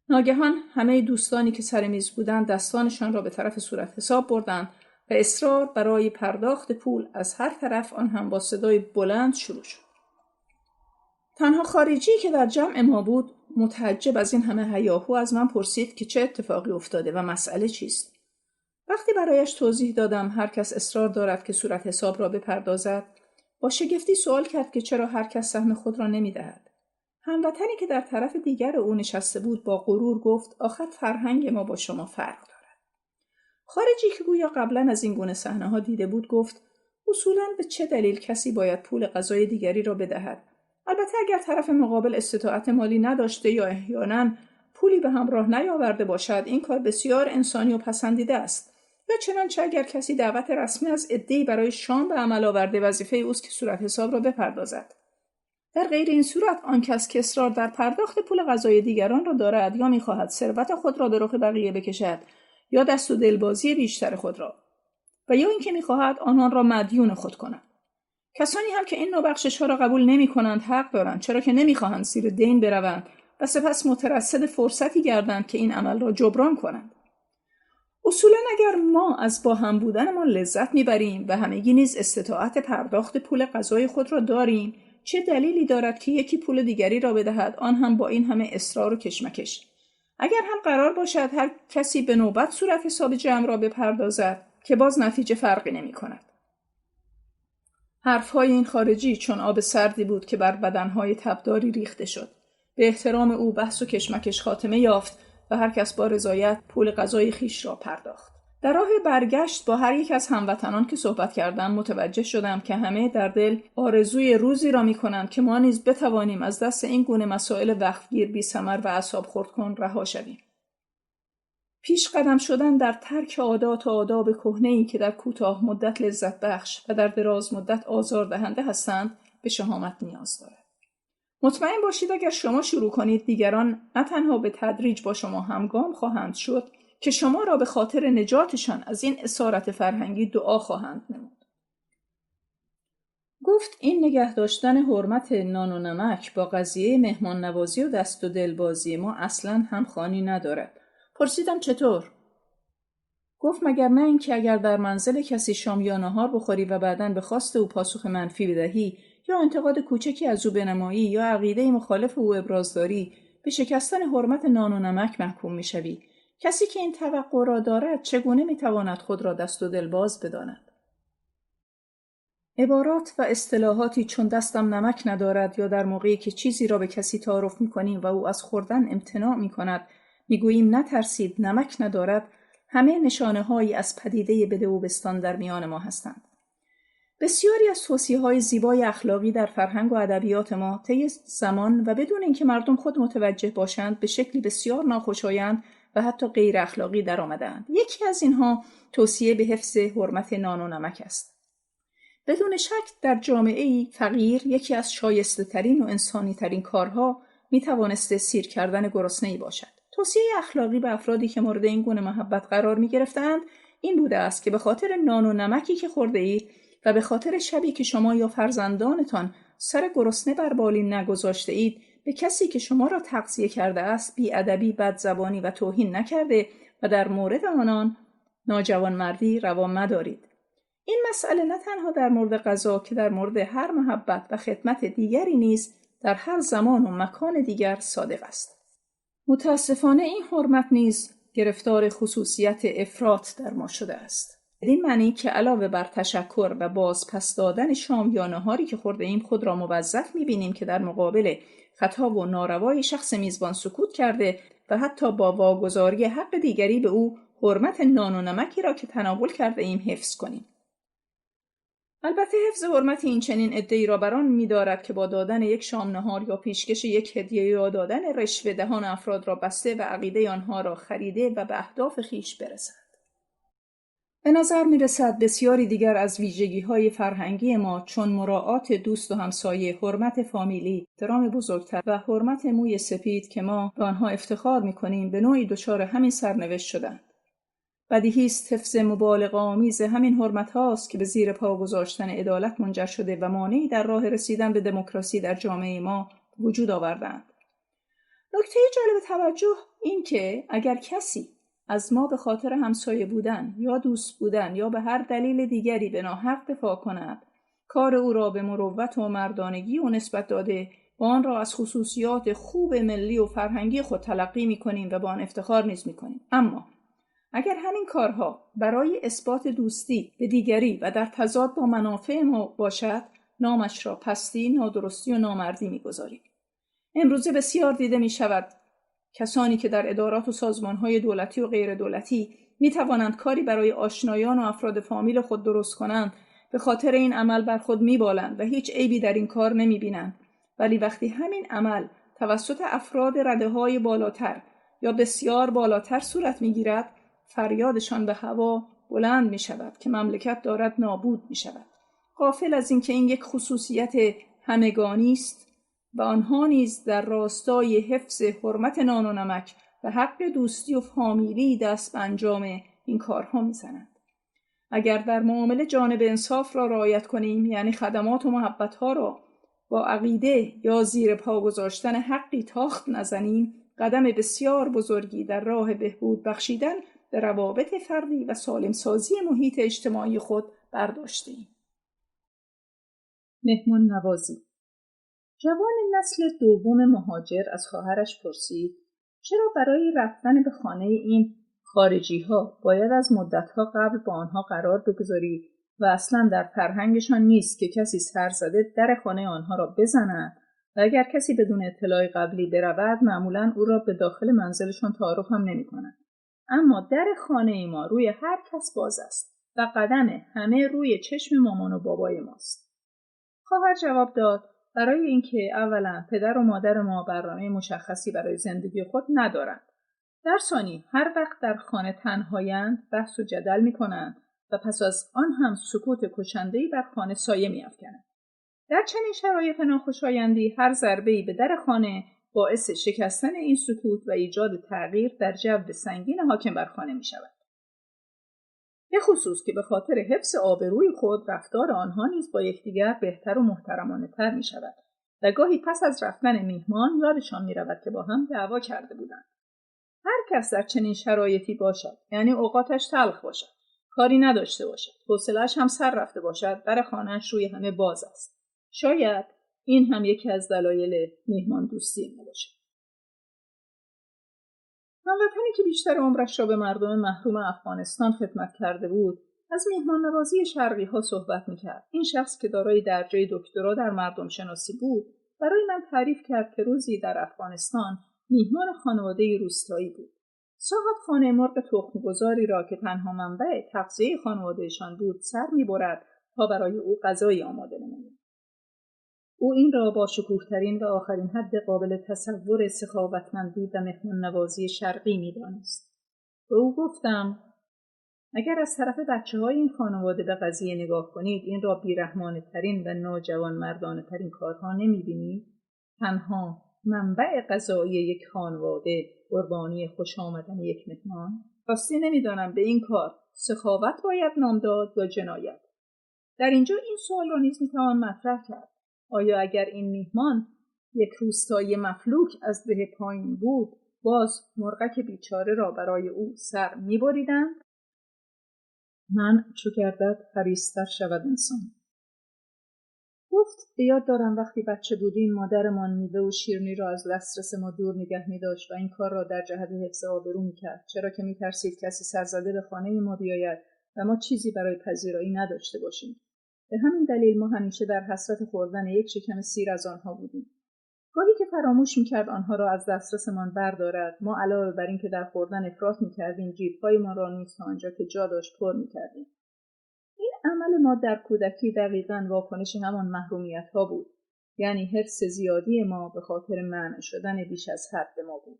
ناگهان همه دوستانی که سر میز بودند دستانشان را به طرف صورت حساب بردند و اصرار برای پرداخت پول از هر طرف، آن هم با صدای بلند شروع شد. تنها خارجی که در جمع ما بود متعجب از این همه هیاهو از من پرسید که چه اتفاقی افتاده و مسئله چیست. وقتی برایش توضیح دادم هر کس اصرار دارد که صورت حساب را بپردازد، با شگفتی سوال کرد که چرا هر کس سهم خود را نمی‌دهد. هموطنی که در طرف دیگر او نشسته بود با غرور گفت آخر فرهنگ ما با شما فرق دارد. خارجی که گویا قبلا از این گونه صحنه‌ها دیده بود گفت اصولاً به چه دلیل کسی باید پول غذای دیگری را بدهد؟ البته اگر طرف مقابل استطاعت مالی نداشته یا احیانا پولی به همراه نیاورده باشد این کار بسیار انسانی و پسندیده است. یا چنانچه اگر کسی دعوت رسمی از عده‌ای برای شام به عمل آورده وظیفه اوست که صورت حساب را بپردازد. در غیر این صورت آن کس که اصرار در پرداخت پول غذای دیگران را دارد یا می‌خواهد ثروت خود را به رخ بقیه بکشد یا دست و دلبازی بیشتر خود را و یا اینکه می‌خواهد آنان را مدیون خود کند. کسانی هم که این نوع بخشش‌ها را قبول نمی‌کنند حق دارند، چرا که نمی‌خواهند زیر دین بروند و سپس مترصد فرصتی گردند که این عمل را جبران کنند. اصولاً اگر ما از با هم بودنمان لذت می‌بریم و همگی نیز استطاعت پرداخت پول غذای خود را داریم، چه دلیلی دارد که یکی پول دیگری را بدهد، آن هم با این همه اصرار و کشمکش؟ اگر هم قرار باشد هر کسی به نوبت صورت حساب جمع را بپردازد که باز نتیجه فرقی نمی‌کند. حرفهای این خارجی چون آب سردی بود که بر بدنهای تبداری ریخته شد. به احترام او بحث و کشمکش خاتمه یافت و هر کس با رضایت پول غذای خیش را پرداخت. در راه برگشت با هر یک از هموطنان که صحبت کردم متوجه شدم که همه در دل آرزوی روزی را می‌کنند که ما نیز بتوانیم از دست این گونه مسائل وقتگیر بی ثمر و اعصاب خرد کن رها شویم. پیش قدم شدن در ترک عادات و آداب کهنه‌ای که در کوتاه مدت لذت بخش و در دراز مدت آزار دهنده هستند به شهامت نیاز دارد. مطمئن باشید اگر شما شروع کنید دیگران نه تنها به تدریج با شما همگام خواهند شد که شما را به خاطر نجاتشان از این اسارت فرهنگی دعا خواهند نمود. گفت این نگه داشتن حرمت نان و نمک با قضیه مهمان نوازی و دست و دلبازی ما اصلاً همخوانی ندارد. پرسیدم چطور؟ گفت مگر نه اینکه اگر در منزل کسی شام یا نهار بخوری و بعداً به خواست او پاسخ منفی بدهی یا انتقاد کوچکی از او بنمایی یا عقیده مخالف او ابراز داری به شکستن حرمت نان و نمک محکوم میشوی. کسی که این توقع را دارد چگونه میتواند خود را دست و دلباز بداند؟ عبارات و اصطلاحاتی چون دستم نمک ندارد یا در موقعی که چیزی را به کسی تعارف میکنیم و او از خوردن امتناع میکند میگوییم نترسید نمک ندارد، همه نشانه‌هایی از پدیده بده و بستان در میان ما هستند. بسیاری از توصیه‌های زیبای اخلاقی در فرهنگ و ادبیات ما طی زمان و بدون اینکه مردم خود متوجه باشند به شکلی بسیار ناخوشایند و حتی غیر اخلاقی درآمده‌اند. یکی از اینها توصیه به حفظ حرمت نان و نمک است. بدون شک در جامعه‌ای فقیر یکی از شایسته‌ترین و انسانی‌ترین کارها می‌توانسته سیر کردن گرسنه‌ای باشد. توصیه اخلاقی به افرادی که مورد این گونه محبت قرار می‌گرفتند این بوده است که به خاطر نان و نمکی که خورده‌اید و به خاطر شبی که شما یا فرزندانتان سر گرسنه بر بالین نگذاشته اید به کسی که شما را تغذیه کرده است بی‌ادبی، بدزبانی و توهین نکرده و در مورد آنان ناجوانمردی روا مدارید. این مسئله نه تنها در مورد غذا که در مورد هر محبت و خدمت دیگری نیز در هر زمان و مکان دیگر صادق است. متاسفانه این حرمت نیز گرفتار خصوصیت افراط در ما شده است. بدین معنی که علاوه بر تشکر و بازپس دادن شام یا نهاری که خورده ایم خود را موظف می‌بینیم که در مقابل خطا و ناروای شخص میزبان سکوت کرده و حتی با واگذاری حق دیگری به او حرمت نان و نمکی را که تناول کرده ایم حفظ کنیم. البته حفظ حرمت این چنین عده‌ای را بران می‌دارد که با دادن یک شام نهار یا پیشکش یک هدیه یا دادن رشوه دهان افراد را بسته و عقیده آنها را خریده و به اهداف خویش برسد. به نظر می‌رسد بسیاری دیگر از ویژگی‌های فرهنگی ما چون مراعات دوست و همسایه، حرمت فامیلی، احترام بزرگتر و حرمت موی سپید که ما به آنها افتخار می‌کنیم به نوعی دچار همین سرنوشت شدند. بدیهی است حفظ مبالغه‌آمیز همین حرمت هاست که به زیر پا گذاشتن عدالت منجر شده و مانعی در راه رسیدن به دموکراسی در جامعه ما وجود آوردند. نکته جالب توجه این که اگر کسی از ما به خاطر همسایه بودن یا دوست بودن یا به هر دلیل دیگری به ناحق دفاع کند، کار او را به مروت و مردانگی و نسبت داده و آن را از خصوصیات خوب ملی و فرهنگی خود تلقی می‌کنیم و با آن افتخار نیز می‌کنیم. اما اگر همین کارها برای اثبات دوستی به دیگری و در تضاد با منافع ما باشد، نامش را پستی، نادرستی و نامردی می‌گذاریم. امروزه بسیار دیده می‌شود کسانی که در ادارات و سازمان‌های دولتی و غیر دولتی می‌توانند کاری برای آشنایان و افراد فامیل خود درست کنند، به خاطر این عمل بر خود می‌بالند و هیچ عیبی در این کار نمی‌بینند. ولی وقتی همین عمل توسط افراد رده‌های بالاتر یا بسیار بالاتر صورت می‌گیرد، فریادشان به هوا بلند می‌شود که مملکت دارد نابود می‌شود. غافل از اینکه این یک خصوصیت همگانی است و آنها نیز در راستای حفظ حرمت نان و نمک و حق دوستی و فامیلی دست به انجام این کارها می‌زنند. اگر در معامله جانب انصاف را رعایت کنیم، یعنی خدمات و محبت‌ها را با عقیده یا زیر پا گذاشتن حقی تاخت نزنیم، قدم بسیار بزرگی در راه بهبود بخشیدن به روابط فردی و سالم سازی محیط اجتماعی خود برداشتیم. مهمان نوازی. جوان نسل دوم مهاجر از خواهرش پرسید چرا برای رفتن به خانه این خارجی ها باید از مدتها قبل با آنها قرار بگذاری و اصلا در فرهنگشان نیست که کسی سر زده در خانه آنها را بزند و اگر کسی بدون اطلاع قبلی برود معمولا او را به داخل منزلشان تعارف هم نمی کنند. اما در خانه ما روی هر کس باز است و قدم همه روی چشم مامان و بابای ماست. خواهر جواب داد برای اینکه اولا پدر و مادر ما برنامه مشخصی برای زندگی خود ندارند. در ثانی هر وقت در خانه تنهایند بحث و جدل می‌کنند و پس از آن هم سکوت کشنده‌ای بر خانه سایه می‌افکنند. در چنین شرایط ناخوشایندی هر ضربه‌ای به در خانه باعث شکستن این سکوت و ایجاد تغییر در جو سنگین حاکم بر خانه می‌شود. به خصوص که به خاطر حفظ آبروی خود رفتار آنها نیز با یکدیگر بهتر و محترمانه‌تر می‌شود و گاهی پس از رفتن میهمان یادشان می‌رود که با هم دعوا کرده بودند. هر کس در چنین شرایطی باشد، یعنی اوقاتش تلخ باشد، کاری نداشته باشد، حوصله‌اش هم سر رفته باشد، در خانه‌اش روی همه باز است. شاید این هم یکی از دلایل میهمان دوستی ما باشد. هموطنی که بیشتر عمرش را به مردم محروم افغانستان خدمت کرده بود، از میهمان نوازی شرقی ها صحبت می‌کرد. این شخص که دارای درجه دکترا در مردم شناسی بود، برای من تعریف کرد که روزی در افغانستان میهمان خانواده روستایی بود. صاحب خانه مرغ تخم‌گذاری را که تنها منبع تغذیه خانوادهشان بود سر می‌برد تا برای او غذایی آماده نماید. او این را با شکوه‌ترین و آخرین حد قابل تصور سخاوتمندی و مهمان‌نوازی شرقی می‌دانست. به او گفتم اگر از طرف بچه‌های این خانواده به قضیه نگاه کنید این را بی‌رحمانه‌ترین و ناجوانمردانه‌ترین کارها نمی‌بینید؟ تنها منبع غذایی یک خانواده قربانی خوش آمدن یک مهمان؟ راستی نمی‌دانم به این کار سخاوت باید نام داد یا جنایت. در اینجا این سوال را نیز می‌توان مطرح کرد. آیا اگر این میهمان یک روستایی مفلوک از ده پایین بود، باز مرغک بیچاره را برای او سر می‌بریدند؟ من چو گردد حریص‌تر شود انسان. گفت به یاد دارم وقتی بچه بودیم مادرمان میوه و شیرینی را از دسترس ما دور نگه می‌داشت و این کار را در جهت حفظ آبرو می‌کرد، چرا که می‌ترسید کسی سرزده به خانه ما بیاید و ما چیزی برای پذیرایی نداشته باشیم. به همین دلیل ما همیشه در حسرت خوردن یک شکم سیر از آنها بودیم. گاهی که فراموش می‌کرد آنها را از دسترسمان بردارد، ما علاوه بر این که در خوردن افراط می‌کردیم، جیب‌هایمان را نیز تا آنجا که جا داشت پر می‌کردیم. این عمل ما در کودکی دقیقاً واکنش همان محرومیت‌ها بود، یعنی حرص زیادی ما به خاطر منع شدن بیش از حد ما بود.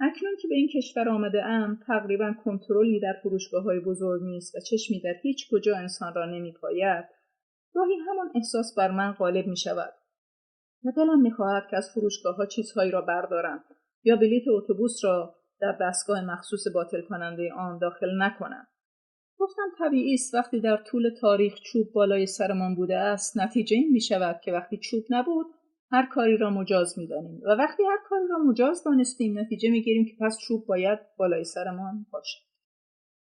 اکنون که به این کشور آمده‌ام، تقریباً کنترلی در فروشگاه‌های بزرگ نیست و چشمی در هیچ کجا انسان را نمی‌پاید. گاهی همان احساس بر من غالب می‌شود و دلم می‌خواهد که از فروشگاه‌ها چیزهایی را بردارم یا بلیط اتوبوس را در دستگاه مخصوص باطل کننده آن داخل نکنم. گفتم طبیعی است وقتی در طول تاریخ چوب بالای سرمان بوده است، نتیجه این می‌شود که وقتی چوب نبود هر کاری را مجاز می‌دانیم و وقتی هر کاری را مجاز دانستیم نتیجه می‌گیریم که پس چوب باید بالای سرمان باشد.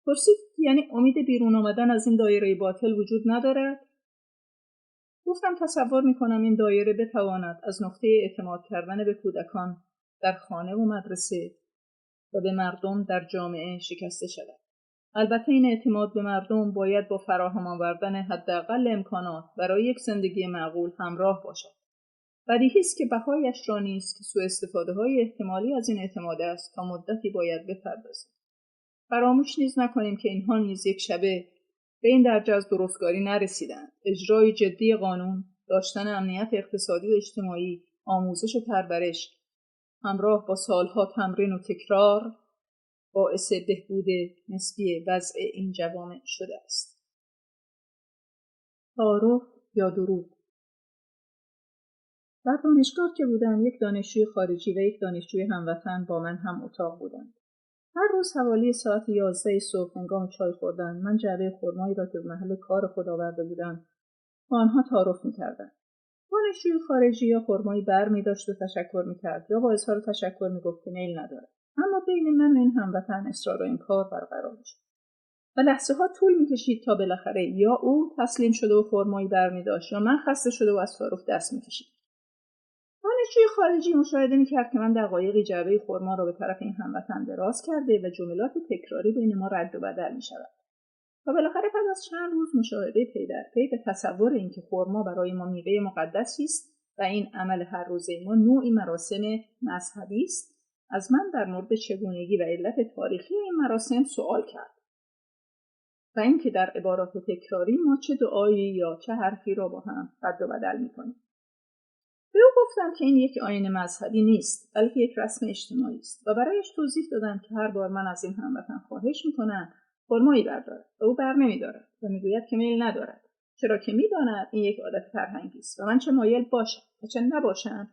پرسید یعنی امید بیرون آمدن از این دایره باطل وجود ندارد؟ گفتم تصور میکنم این دایره بتواند از نقطه اعتماد کردن به کودکان در خانه و مدرسه و به مردم در جامعه شکسته شود. البته این اعتماد به مردم باید با فراهم آوردن حداقل امکانات برای یک زندگی معقول همراه باشد. بدیهی است که بهایش را نیست که سوء استفاده‌های احتمالی از این اعتماد است تا مدتی باید بپردازیم. فراموش نیز نکنیم که اینها نیز یک شبه به این درجه از درستکاری نرسیدند. اجرای جدی قانون، داشتن امنیت اقتصادی و اجتماعی، آموزش و پرورش همراه با سالها تمرین و تکرار باعث بهبود نسبی وضع این جوامع شده است. تعارف یا دروغ. در دانشگاه که بودم، یک دانشجوی خارجی و یک دانشجوی هموطن با من هم اتاق بودند. هر روز حوالی ساعت 11 صبح هنگام چای خوردن، من جعبه خرمایی را که به محل کار خود آورده بودم با آنها تعارف می‌کردم. دانشجوی خارجی یا خرمایی بر می‌داشت و تشکر می‌کرد یا با اظهار تشکر می‌گفت که میل ندارد. اما بین من و این هموطن اصرار و انکار برقرار می‌شد و لحظه‌ها طول می‌کشید تا بالاخره یا او تسلیم شده و خرمایی بر می‌داشت یا من خسته شده و از تعارف دست می‌کشیدم. دانشجوی خارجی مشاهده می‌کرد که من دقایقی جعبه خرما را به طرف این هموطن دراز کرده و جملات تکراری بین ما رد و بدل می‌شود. و بالاخره پس از چند روز مشاهده پی در پی به تصور اینکه خرما برای ما میوه مقدسی است و این عمل هر روزه ما نوعی مراسم مذهبی است، از من در مورد چگونگی و علت تاریخی این مراسم سوال کرد و اینکه در عبارات تکراری ما چه دعایی یا چه حرفی را با هم رد و بدل می‌کنیم. به او گفتم که این یک آیین مذهبی نیست، بلکه یک رسم اجتماعی است و برایش توضیح دادم که هر بار من از این هموطن خواهش می‌کنم خرمایی بردارد و او بر نمی‌دارد و میگوید که میل ندارد، چرا که می‌داند این یک عادت فرهنگی است و من چه مایل باشم و چه نباشم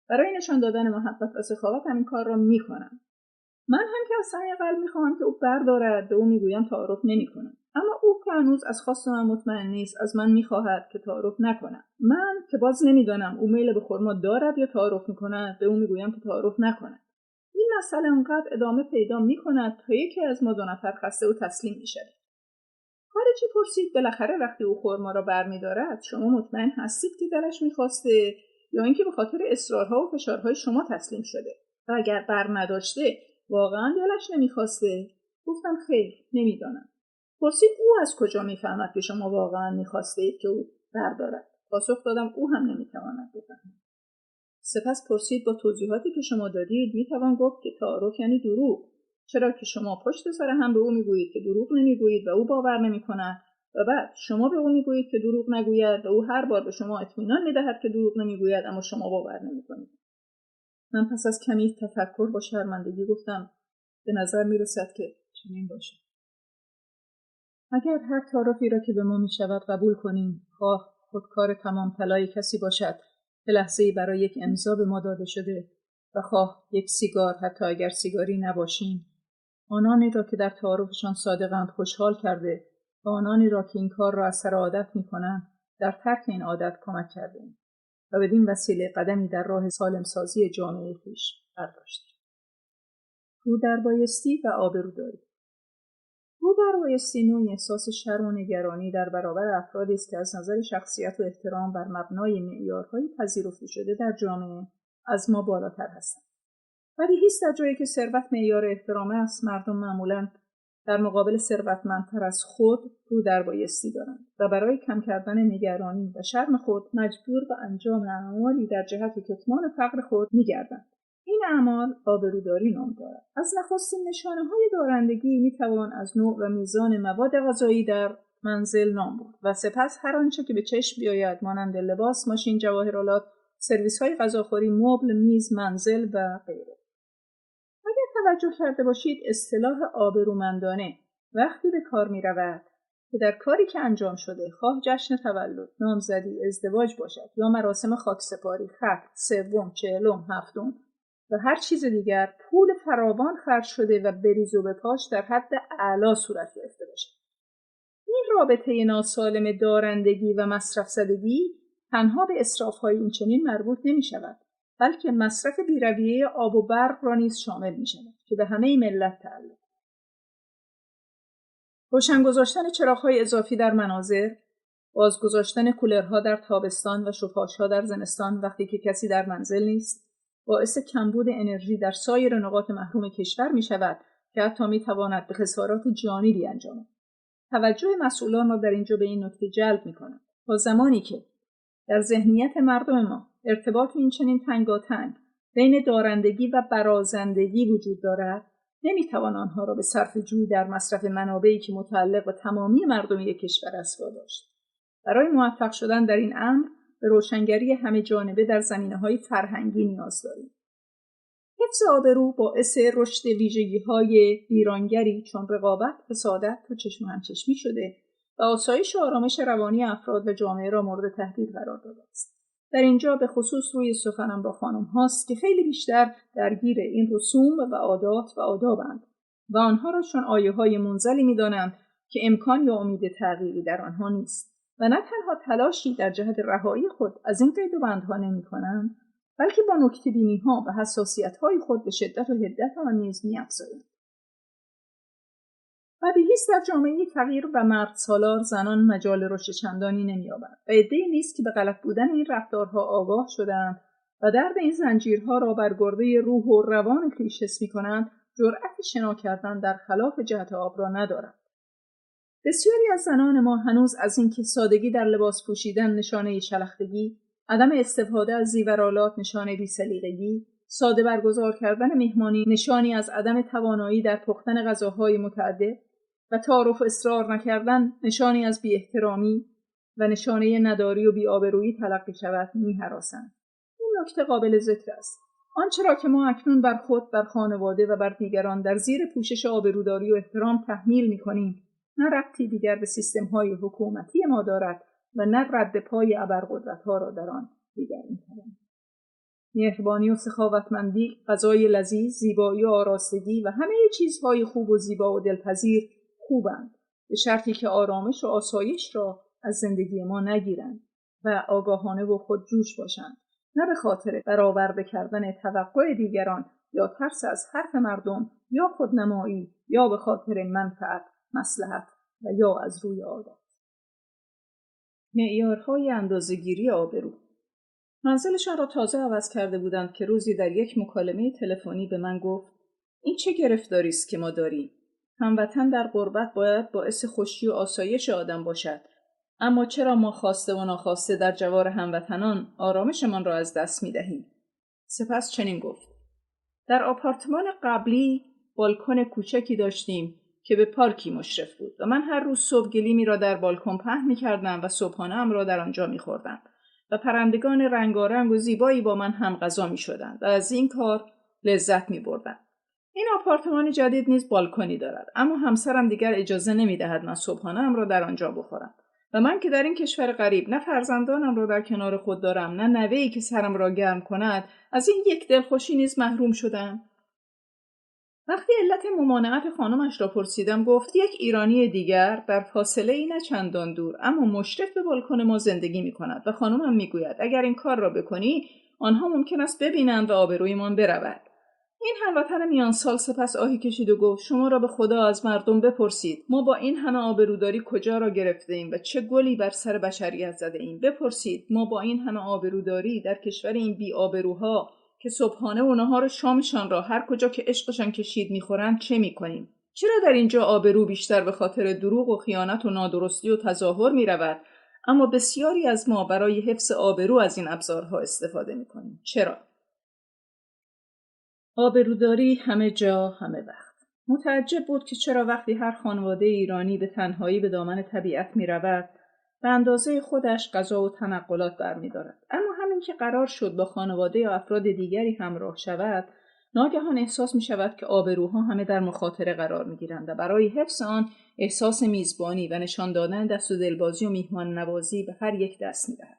برای نشان دادن محبت و سخاوت این کار را می‌کنم. من هم که از صمیم قلب می‌خواهم که او بردارد، به او میگویم تعارف نمی‌کنم، اما او که هنوز از خواست من مطمئن نیست از من می‌خواهد که تعارف نکنم. من که باز نمی‌دانم او میل به خرما دارد یا تعارف می‌کند، به او میگویم که تعارف نکند. این مسئله اونقدر ادامه پیدا می‌کند تا یکی از ما دو نفر خسته و تسلیم می‌شویم. خارجی پرسید بالاخره وقتی او خرما را برمی‌دارد شما مطمئن هستید که دلش می‌خواسته یا اینکه به خاطر اصرارها و فشارهای شما تسلیم شده؟ و اگر بر نداشته واقعا دلش نمی‌خواسته؟ گفتم خیر، نمی‌دانم. پرسید او از کجا می‌فهمد که شما واقعا می‌خواستید که او بردارد؟ پاسخ دادم او هم نمی‌تواند بفهمد. سپس پرسید با توضیحاتی که شما دادید می‌توان گفت که تعارف یعنی دروغ، چرا که شما پشت سر هم به او میگویید که دروغ نمیگویید و او باور نمی‌کند و بعد شما به او میگویید که دروغ نگوید و او هر بار به شما اطمینان می‌دهد که دروغ نمیگوید اما شما باور نمی‌کنید. من پس از کمی تفکر با شرمندگی گفتم به نظر می‌رسد که چنین باشد. اگر هر تعارفی را که به ما می‌شود قبول کنیم، خواه خودکار تمام طلای کسی باشد به لحظه‌ای برای یک امضا به ما داده شده و خواه یک سیگار حتی اگر سیگاری نباشیم، آنانی را که در تعارفشان صادقند خوشحال کرده و آنانی را که این کار را از سر عادت می‌کنند در ترک این عادت کمک کردیم و بدین وسیله قدمی در راه سالمسازی جامعه خویش برداشتیم. رودربایستی و آبروداری. رودربایستی نوعی احساس شرم و نگرانی در برابر افرادی است که از نظر شخصیت و احترام بر مبنای معیارهای پذیرفته شده در جامعه از ما بالاتر هستند. بدیهی است در جایی که ثروت معیار احترام است، مردم معمولاً در مقابل ثروتمندتر از خود رودربایستی دارند و برای کم کردن نگرانی و شرم خود مجبور به انجام اعمالی در جهت کتمان فقر خود می‌گردند. این اعمال آبروداری نام دارد. از نخستین نشانه‌های دارندگی می‌توان از نوع و میزان مواد غذایی در منزل نام برد و سپس هر آنچه که به چشم بیاید مانند لباس، ماشین، جواهرالات، سرویس‌های غذاخوری، مبل، میز، منزل و غیره. اگر توجه کرده باشید اصطلاح آبرومندانه وقتی به کار می‌رود که در کاری که انجام شده، خواه جشن تولد، نامزدی، ازدواج باشد یا مراسم خاکسپاری، ختم، سوم، چهلم، هفتم و هر چیز دیگر، پول فراوان خرج شده و بریز و بپاش در حد اعلا صورت گرفته باشد. این رابطه ناسالم دارندگی و مصرف زدگی تنها به اسراف‌های این چنین مربوط نمی‌شود، بلکه مصرف بی‌رویه آب و برق را نیز شامل می‌شود که به همه ملت تعلق. روشن گذاشتن چراغ‌های اضافی در منازل، بازگذاشتن کولرها در تابستان و شوفاژها در زمستان وقتی که کسی در منزل نیست باعث کمبود انرژی در سایر نقاط محروم کشور می شود که حتی می تواند به خسارات جانی بیانجامد. توجه مسئولان را در اینجا به این نکته جلب می کند. تا زمانی که در ذهنیت مردم ما ارتباط این چنین تنگاتنگ بین دارندگی و برازندگی وجود دارد، نمیتوان آنها را به صرفه‌جویی در مصرف منابعی که متعلق به تمامی مردم یک کشور است واداشت. برای موفق شدن در این امر به روشنگری همه جانبه در زمینه‌های فرهنگی نیاز داریم. حفظ آبرو باعث رشد ویژگی‌های ویرانگری چون رقابت، حسادت و چشم و همچشمی شده و آسایش و آرامش روانی افراد و جامعه را مورد تهدید قرار داده است. در اینجا به خصوص روی سخنم با خانم هاست که خیلی بیشتر درگیر این رسوم و عادات و آدابند و آنها را چون آیه‌های منزلی می‌دانند که امکان یا امید تغییری در آنها نیست و نه تنها تلاشی در جهت رهایی خود از این قید و بندها نمی‌کنند، بلکه با نکته‌بینی‌ها و حساسیت‌های خود به شدت و حدت آن نیز می‌افزایند. بدیهی است در جامعه فقیر و مرد سالار زنان مجال رشد چندانی نمی‌یابند و عده‌ای نیست که به غلط بودن این رفتارها آگاه شده‌اند و درد این زنجیرها را بر گرده روح و روان خویش حس می‌کنند، جرأت شنا کردن در خلاف جهت آب را ندارند. بسیاری از زنان ما هنوز از اینکه سادگی در لباس پوشیدن نشانه شلختگی، عدم استفاده از زیورآلات نشانه بی‌سلیقگی، ساده برگزار کردن مهمانی نشانی از عدم توانایی در پختن غذاهای متعدد و تعارف اصرار نکردن نشانی از بی‌احترامی و نشانه نداری و بی‌آبرویی تلقی شود می‌هراسند. این نکته قابل ذکر است. آنچه را که ما اکنون بر خود، بر خانواده و بر دیگران در زیر پوشش آبروداری و احترام تحمیل می‌کنیم، نه ربطی دیگر به سیستم‌های حکومتی ما دارد و نه رد پای ابرقدرت‌ها را در آن دیگر می‌توانیم. مهربانی و سخاوتمندی، غذای لذیذ، زیبایی و آراستگی و همه چیزهای خوب و زیبا و دلپذیر خوبند، به شرطی که آرامش و آسایش را از زندگی ما نگیرند و آگاهانه و خودجوش باشند، نه به خاطر برآورده کردن توقع دیگران یا ترس از حرف مردم یا خودنمایی یا به خاطر منفعت، مصلحت و یا از روی عادت. معیارهای اندازه‌گیری آبرو. منزلشان را تازه عوض کرده بودند که روزی در یک مکالمه تلفنی به من گفت: این چه گرفتاری است که ما داریم؟ هموطن در غربت باید باعث خوشی و آسایش آدم باشد، اما چرا ما خواسته و ناخواسته در جوار هموطنان آرامشمان را از دست می‌دهیم؟ سپس چنین گفت: در آپارتمان قبلی بالکن کوچکی داشتیم که به پارکی مشرف بود و من هر روز صبح گلیمی را در بالکن پهن می‌کردم و صبحانه‌ام را در آنجا می‌خوردم و پرندگان رنگارنگ و زیبایی با من هم غذا می‌شدند و از این کار لذت می‌بردم. این آپارتمان جدید نیز بالکنی دارد، اما همسرم دیگر اجازه نمی‌دهد من صبحانه‌ام را در آنجا بخورم و من که در این کشور غریب نه فرزندانم را در کنار خود دارم نه نوه‌ای که سرم را گرم کند، از این یک دلخوشی نیز محروم شدم. وقتی علت ممانعت خانمش را پرسیدم گفت یک ایرانی دیگر در فاصله ای نه چندان دور اما مشرف به بالکن ما زندگی می کند و خانمم می گوید اگر این کار را بکنی آنها ممکن است ببینند و آبرویمان برود. این هموطن میان سال سپس آهی کشید و گفت شما را به خدا از مردم بپرسید ما با این همه آبروداری کجا را گرفته ایم و چه گلی بر سر بشریت زده ایم. بپرسید ما با این همه آبروداری در کشور این بی آبروها که صبحانه و نهار شامشان را هر کجا که عشقشان کشید میخورند چه میکنیم؟ چرا در اینجا آبرو بیشتر به خاطر دروغ و خیانت و نادرستی و تظاهر میرود، اما بسیاری از ما برای حفظ آبرو از این ابزارها استفاده میکنیم؟ چرا؟ آبروداری همه جا همه وقت. متعجب بود که چرا وقتی هر خانواده ایرانی به تنهایی به دامن طبیعت میرود به اندازه خودش غذا و تنقلات برمی‌دارد، اما همین که قرار شد با خانواده یا افراد دیگری همراه شود، ناگهان احساس می‌شود که آبروها همه در مخاطره قرار می‌گیرند و برای حفظ آن احساس میزبانی و نشان دادن دست و دلبازی و میهمان نوازی به هر یک دست می‌دهد.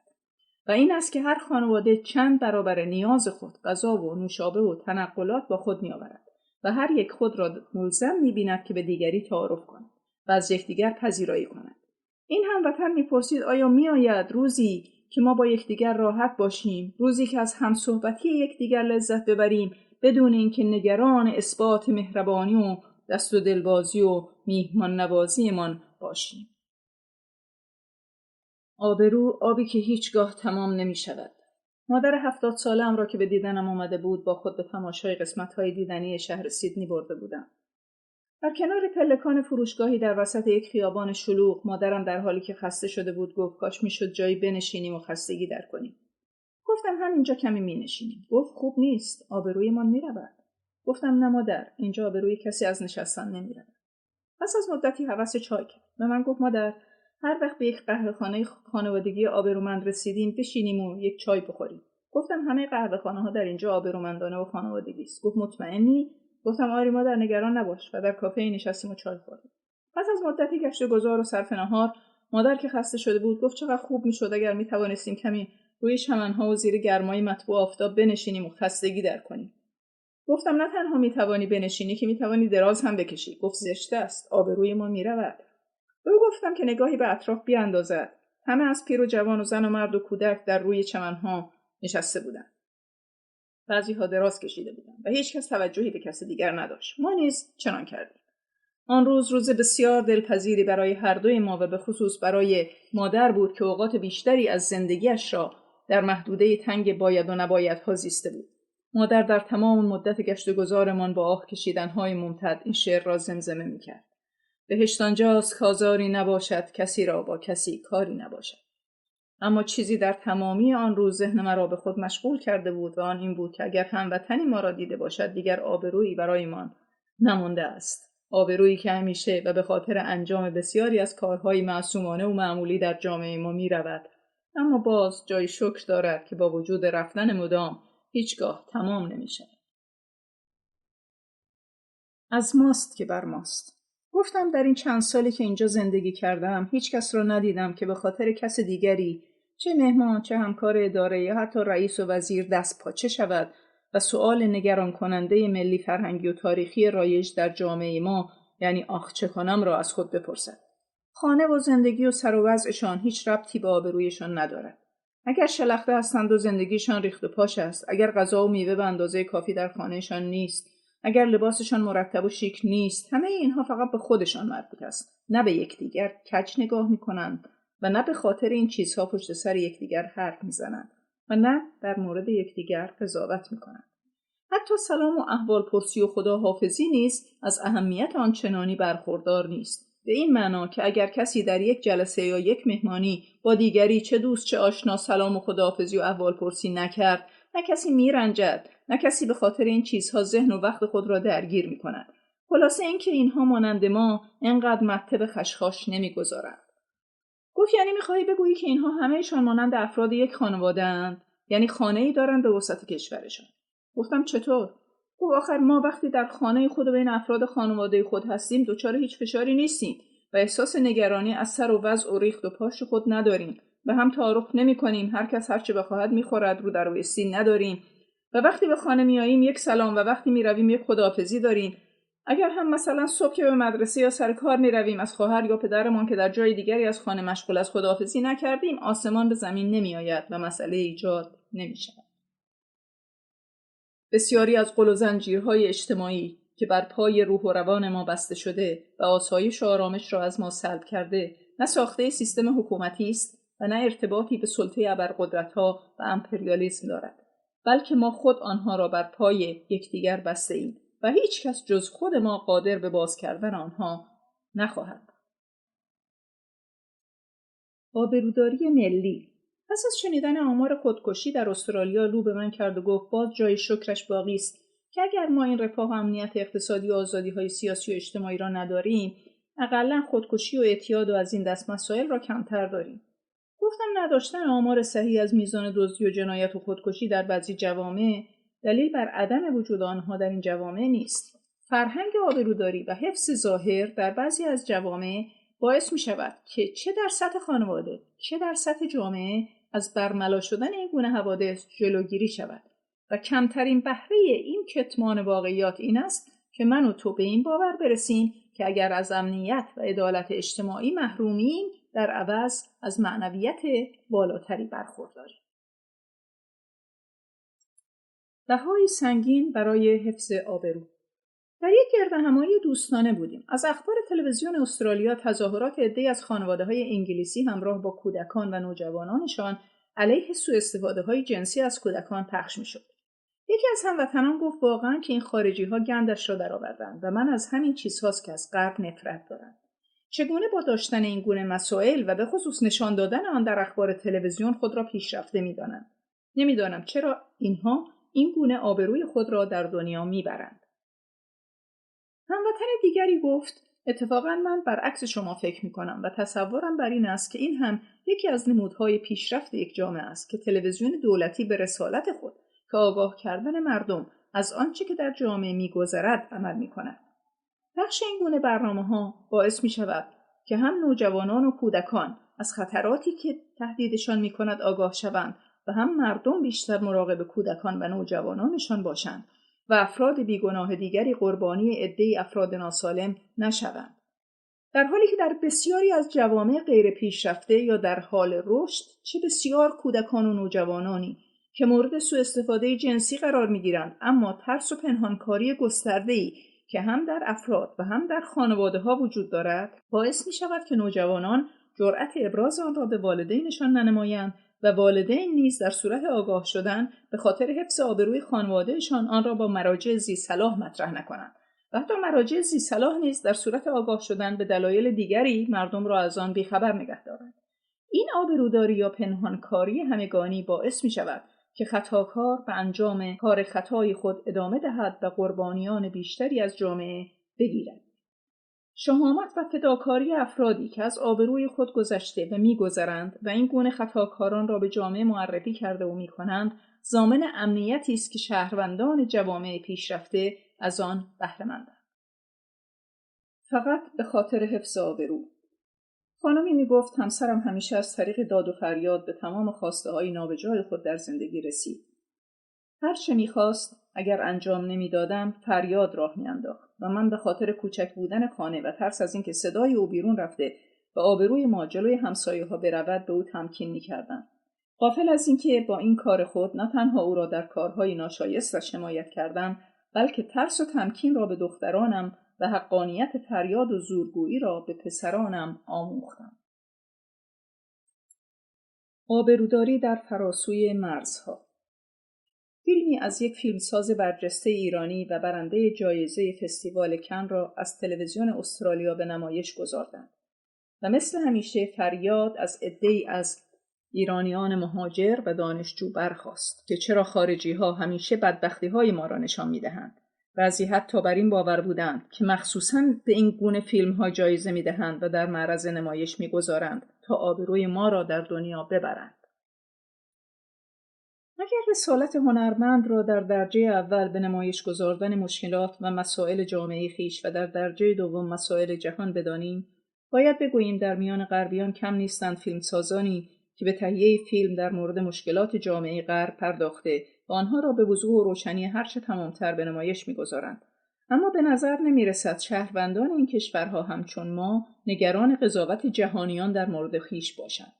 و این است که هر خانواده چند برابر نیاز خود غذا و نوشابه و تنقلات با خود می‌آورد و هر یک خود را ملزم می‌بیند که به دیگری تعارف کند و از یکدیگر پذیرایی کند. این هموطن می‌پرسید آیا می‌آید روزی که ما با یکدیگر راحت باشیم، روزی که از همصحبتی یکدیگر لذت ببریم بدون اینکه نگران اثبات مهربانی و دست و دلبازی و میهمان نوازیمان باشیم. آبرو، آبی که هیچگاه تمام نمی شود. مادر 70 ساله‌ام را که به دیدنم آمده بود با خود به تماشای قسمت‌های دیدنی شهر سیدنی برده بودم. در کنار پلکان فروشگاهی در وسط یک خیابان شلوغ، مادرم در حالی که خسته شده بود گفت کاش میشد جایی بنشینیم و خستگی در کنیم. گفتم همینجا کمی مینشینیم. گفت خوب نیست، آبرویمان میرود. گفتم نه مادر، اینجا آبروی کسی از نشستن نمیرود. پس از مدتی هوس چای کرد. به من گفت مادر، هر وقت به یک قهوه‌خانه خانوادگی آبرومند رسیدیم بشینیم و یک چای بخوریم. گفتم همه قهوه‌خانه‌ها در اینجا آبرومندانه و خانوادگی است. گفت مطمئنی؟ گفتم آری مادر، نگران نباش. و در کافه نشستیم و چای خوردیم. پس از مدتی گشت و گذار و صرف نهار، مادر که خسته شده بود گفت چقدر خوب میشد اگر میتوانستیم کمی روی چمن‌ها و زیر گرمای مطبوع آفتاب بنشینیم و خستگی در کنیم. گفتم نه تنها میتوانی بنشینی که میتوانی دراز هم بکشی. گفت زشته است، آبروی ما میرود. به او گفتم که نگاهی به اطراف بیاندازد. همه از پیر و جوان و زن و مرد و کودک در روی چمنها نشسته بودند. بعضی‌ها دراز کشیده بودند و هیچ کس توجهی به کس دیگر نداشت. ما نیز چنان کردیم. آن روز بسیار دلپذیری برای هر دوی ما و به خصوص برای مادر بود که اوقات بیشتری از زندگیش را در محدوده تنگ باید و نبایدها زیسته بود. مادر در تمام مدت گشت و گذارمان با آه کشیدن‌های ممتد این شعر را زمزمه می‌کرد. بهشت آنجاست کازاری نباشد، کسی را با کسی کاری نباشد. اما چیزی در تمامی آن روز ذهن مرا به خود مشغول کرده بود و آن این بود که اگر هموطنی ما را دیده باشد دیگر آبرویی برایمان نمانده است. آبرویی که همیشه و به خاطر انجام بسیاری از کارهای معصومانه و معمولی در جامعه ما می رود. اما باز جای شکر دارد که با وجود رفتن مدام هیچگاه تمام نمی شود. از ماست که بر ماست. گفتم در این چند سالی که اینجا زندگی کردم هیچ کس را ندیدم که به خاطر کس دیگری، چه مهمان، چه همکار اداره یا حتی رئیس و وزیر دست پاچه شود و سؤال نگران کننده ملی فرهنگی و تاریخی رایج در جامعه ما، یعنی آخ چه کنم، را از خود بپرسد. خانه و زندگی و سر و وضعشان هیچ ربطی به آبرویشان ندارد. اگر شلخته هستند و زندگیشان ریخت و پاش است، اگر غذا و میوه به اندازه کافی در خانهشان نیست، اگر لباسشان مرتب و شیک نیست، همه اینها فقط به خودشان مربوط است. نه به یکدیگر کج نگاه می‌کنند و نه به خاطر این چیزها پشت سر یکدیگر حرف می‌زنند و نه در مورد یکدیگر قضاوت می‌کنند. حتی سلام و احوالپرسی و خداحافظی نیز از اهمیت آنچنانی برخوردار نیست. به این معنا که اگر کسی در یک جلسه یا یک مهمانی با دیگری چه دوست چه آشنا سلام و خداحافظی و احوالپرسی نکرد، نه کسی میرنجد، نه کسی به خاطر این چیزها ذهن و وقت خود را درگیر می‌کند. خلاصه اینکه اینها مانند ما انقدر مته به خشخاش نمی‌گذارند. گفت یعنی می‌خواهی بگویی که اینها همه‌شان مانند افراد یک خانواده‌اند؟ یعنی خانه‌ای دارند به وسط کشورشان. گفتم چطور؟ گفت آخر ما وقتی در خانه خود و بین افراد خانواده خود هستیم دچار هیچ فشاری نیستیم و احساس نگرانی از سر و وضع و ریخت و پاش خود نداریم. به هم تعارف نمی‌کنیم، هر کس هر چه بخواهد می‌خورد، رو در رویستی نداریم و وقتی به خانه میاییم یک سلام و وقتی میرویم یک خداحافظی داریم. اگر هم مثلا صبح که به مدرسه یا سر کار میرویم از خواهر یا پدرمان که در جای دیگری از خانه مشغول از خداحافظی نکردیم، آسمان به زمین نمیآید و مسئله ایجاد نمی‌شود. بسیاری از قل و زنجیرهای اجتماعی که بر پای روح و روان ما بسته شده و آسایش و آرامش را از ما سلب کرده، نه ساخته سیستم حکومتی است و نه ارتباطی به سلطه ابرقدرت‌ها و امپریالیسم دارد، بلکه ما خود آنها را بر پای یکدیگر بسته ایم و هیچ کس جز خود ما قادر به باز کردن آنها نخواهد. آبروداری ملی. پس از شنیدن آمار خودکشی در استرالیا رو به من کرد و گفت باز جای شکرش باقی است که اگر ما این رفاه و امنیت اقتصادی و آزادی‌های سیاسی و اجتماعی را نداریم، اقلاً خودکشی و اعتیاد و از این دست مسائل را کمتر داریم. گفتم نداشتن آمار صحیح از میزان دزدی و جنایت و خودکشی در بعضی جوامع دلیل بر عدم وجود آنها در این جوامع نیست. فرهنگ آبروداری و حفظ ظاهر در بعضی از جوامع باعث می شود که چه در سطح خانواده چه در سطح جامعه از برملا شدن این گونه حوادث جلوگیری شود و کمترین بهره این کتمان واقعیات این است که من و تو به این باور برسیم که اگر از امنیت و عدالت اجتماعی محرومیم در عوض از معنویت بالاتری برخورداریم. بهای سنگین برای حفظ آبرو. در یک گردهمایی دوستانه بودیم. از اخبار تلویزیون استرالیا تظاهرات عده‌ای از خانواده‌های انگلیسی همراه با کودکان و نوجوانانشان علیه سوءاستفاده‌های جنسی از کودکان پخش می‌شد. یکی از هموطنان گفت واقعاً که این خارجی‌ها گندش را درآوردند و من از همین چیزهاست که از غرب نفرت دارم. چگونه با داشتن این گونه مسائل و به خصوص نشان دادن آن در اخبار تلویزیون خود را پیشرفته می‌دانند. نمی‌دانم چرا اینها این گونه آبروی خود را در دنیا می‌برند. هموطن دیگری گفت اتفاقاً من برعکس شما فکر می‌کنم و تصورم بر این است که این هم یکی از نمودهای پیشرفت یک جامعه است که تلویزیون دولتی به رسالت خود که آگاه کردن مردم از آنچه که در جامعه می‌گذرد عمل می‌کند. پخش این گونه برنامه‌ها باعث می‌شود که هم نوجوانان و کودکان از خطراتی که تهدیدشان می‌کند آگاه شوند و هم مردم بیشتر مراقب کودکان و نوجوانانشان باشند و افراد بیگناه دیگری قربانی عده‌ای افراد ناسالم نشوند. در حالی که در بسیاری از جوامع غیر پیشرفته یا در حال رشد چه بسیار کودکان و نوجوانانی که مورد سوء استفاده جنسی قرار می‌گیرند، اما ترس و پنهانکاری گسترده‌ای که هم در افراد و هم در خانواده‌ها وجود دارد، باعث می‌شود که نوجوانان جرأت ابراز آن را به والدینشان ننمایند و والدین نیز در صورت آگاه شدن به خاطر حفظ آبروی خانوادهشان آن را با مراجع ذی‌صلاح مطرح نکنند. و حتی مراجع ذی‌صلاح نیز در صورت آگاه شدن به دلایل دیگری مردم را از آن بیخبر نگه دارند. این آبروداری یا پنهانکاری همگانی باعث می‌شود که خطاکار به انجام کار خطای خود ادامه دهد و قربانیان بیشتری از جامعه بگیرد. شهامت و فداکاری افرادی که از آبروی خود گذشته و می‌گذرند و این گونه خطاکاران را به جامعه معرفی کرده و می‌کنند، ضامن امنیتی است که شهروندان جوامع پیشرفته از آن بهره مندند. فقط به خاطر حفظ آبرو. خانمی میگفت همسرم همیشه از طریق داد و فریاد به تمام خواسته‌های نابجای خود در زندگی رسید. هر چه میخواست اگر انجام نمیدادم فریاد راه میانداخت و من به خاطر کوچک بودن خانه و ترس از اینکه صدای او بیرون رفته و آبروی ما جلوی همسایه‌ها برود به او تمکین میکردم. غافل از اینکه با این کار خود نه تنها او را در کارهای ناشایستش حمایت کردم، بلکه ترس و تمکین را به دخترانم و حقانیت فریاد و زورگویی را به پسرانم آموختم. آبروداری در فراسوی مرزها. فیلمی از یک فیلمساز برجسته ایرانی و برنده جایزه فستیوال کن را از تلویزیون استرالیا به نمایش گذاردند و مثل همیشه فریاد از عده‌ای از ایرانیان مهاجر و دانشجو برخاست که چرا خارجی‌ها همیشه بدبختی‌های ما را نشان می‌دهند. بعضی حتی بر این باور بودند که مخصوصاً به این گونه فیلم‌ها جایزه می‌دهند و در معرض نمایش می‌گذارند تا آبروی ما را در دنیا ببرند. اگر رسالت هنرمند را در درجه اول به نمایش گذاردن مشکلات و مسائل جامعه خویش و در درجه دوم مسائل جهان بدانیم، باید بگوییم در میان غربیان کم نیستند فیلمسازانی که به تهیه فیلم در مورد مشکلات جامعه غرب پرداخته و آنها را به وضوح و روشنی هرچه تمامتر به نمایش می‌گذارند. اما به نظر نمی‌رسد شهروندان این کشورها همچون ما نگران قضاوت جهانیان در مورد خویش باشند.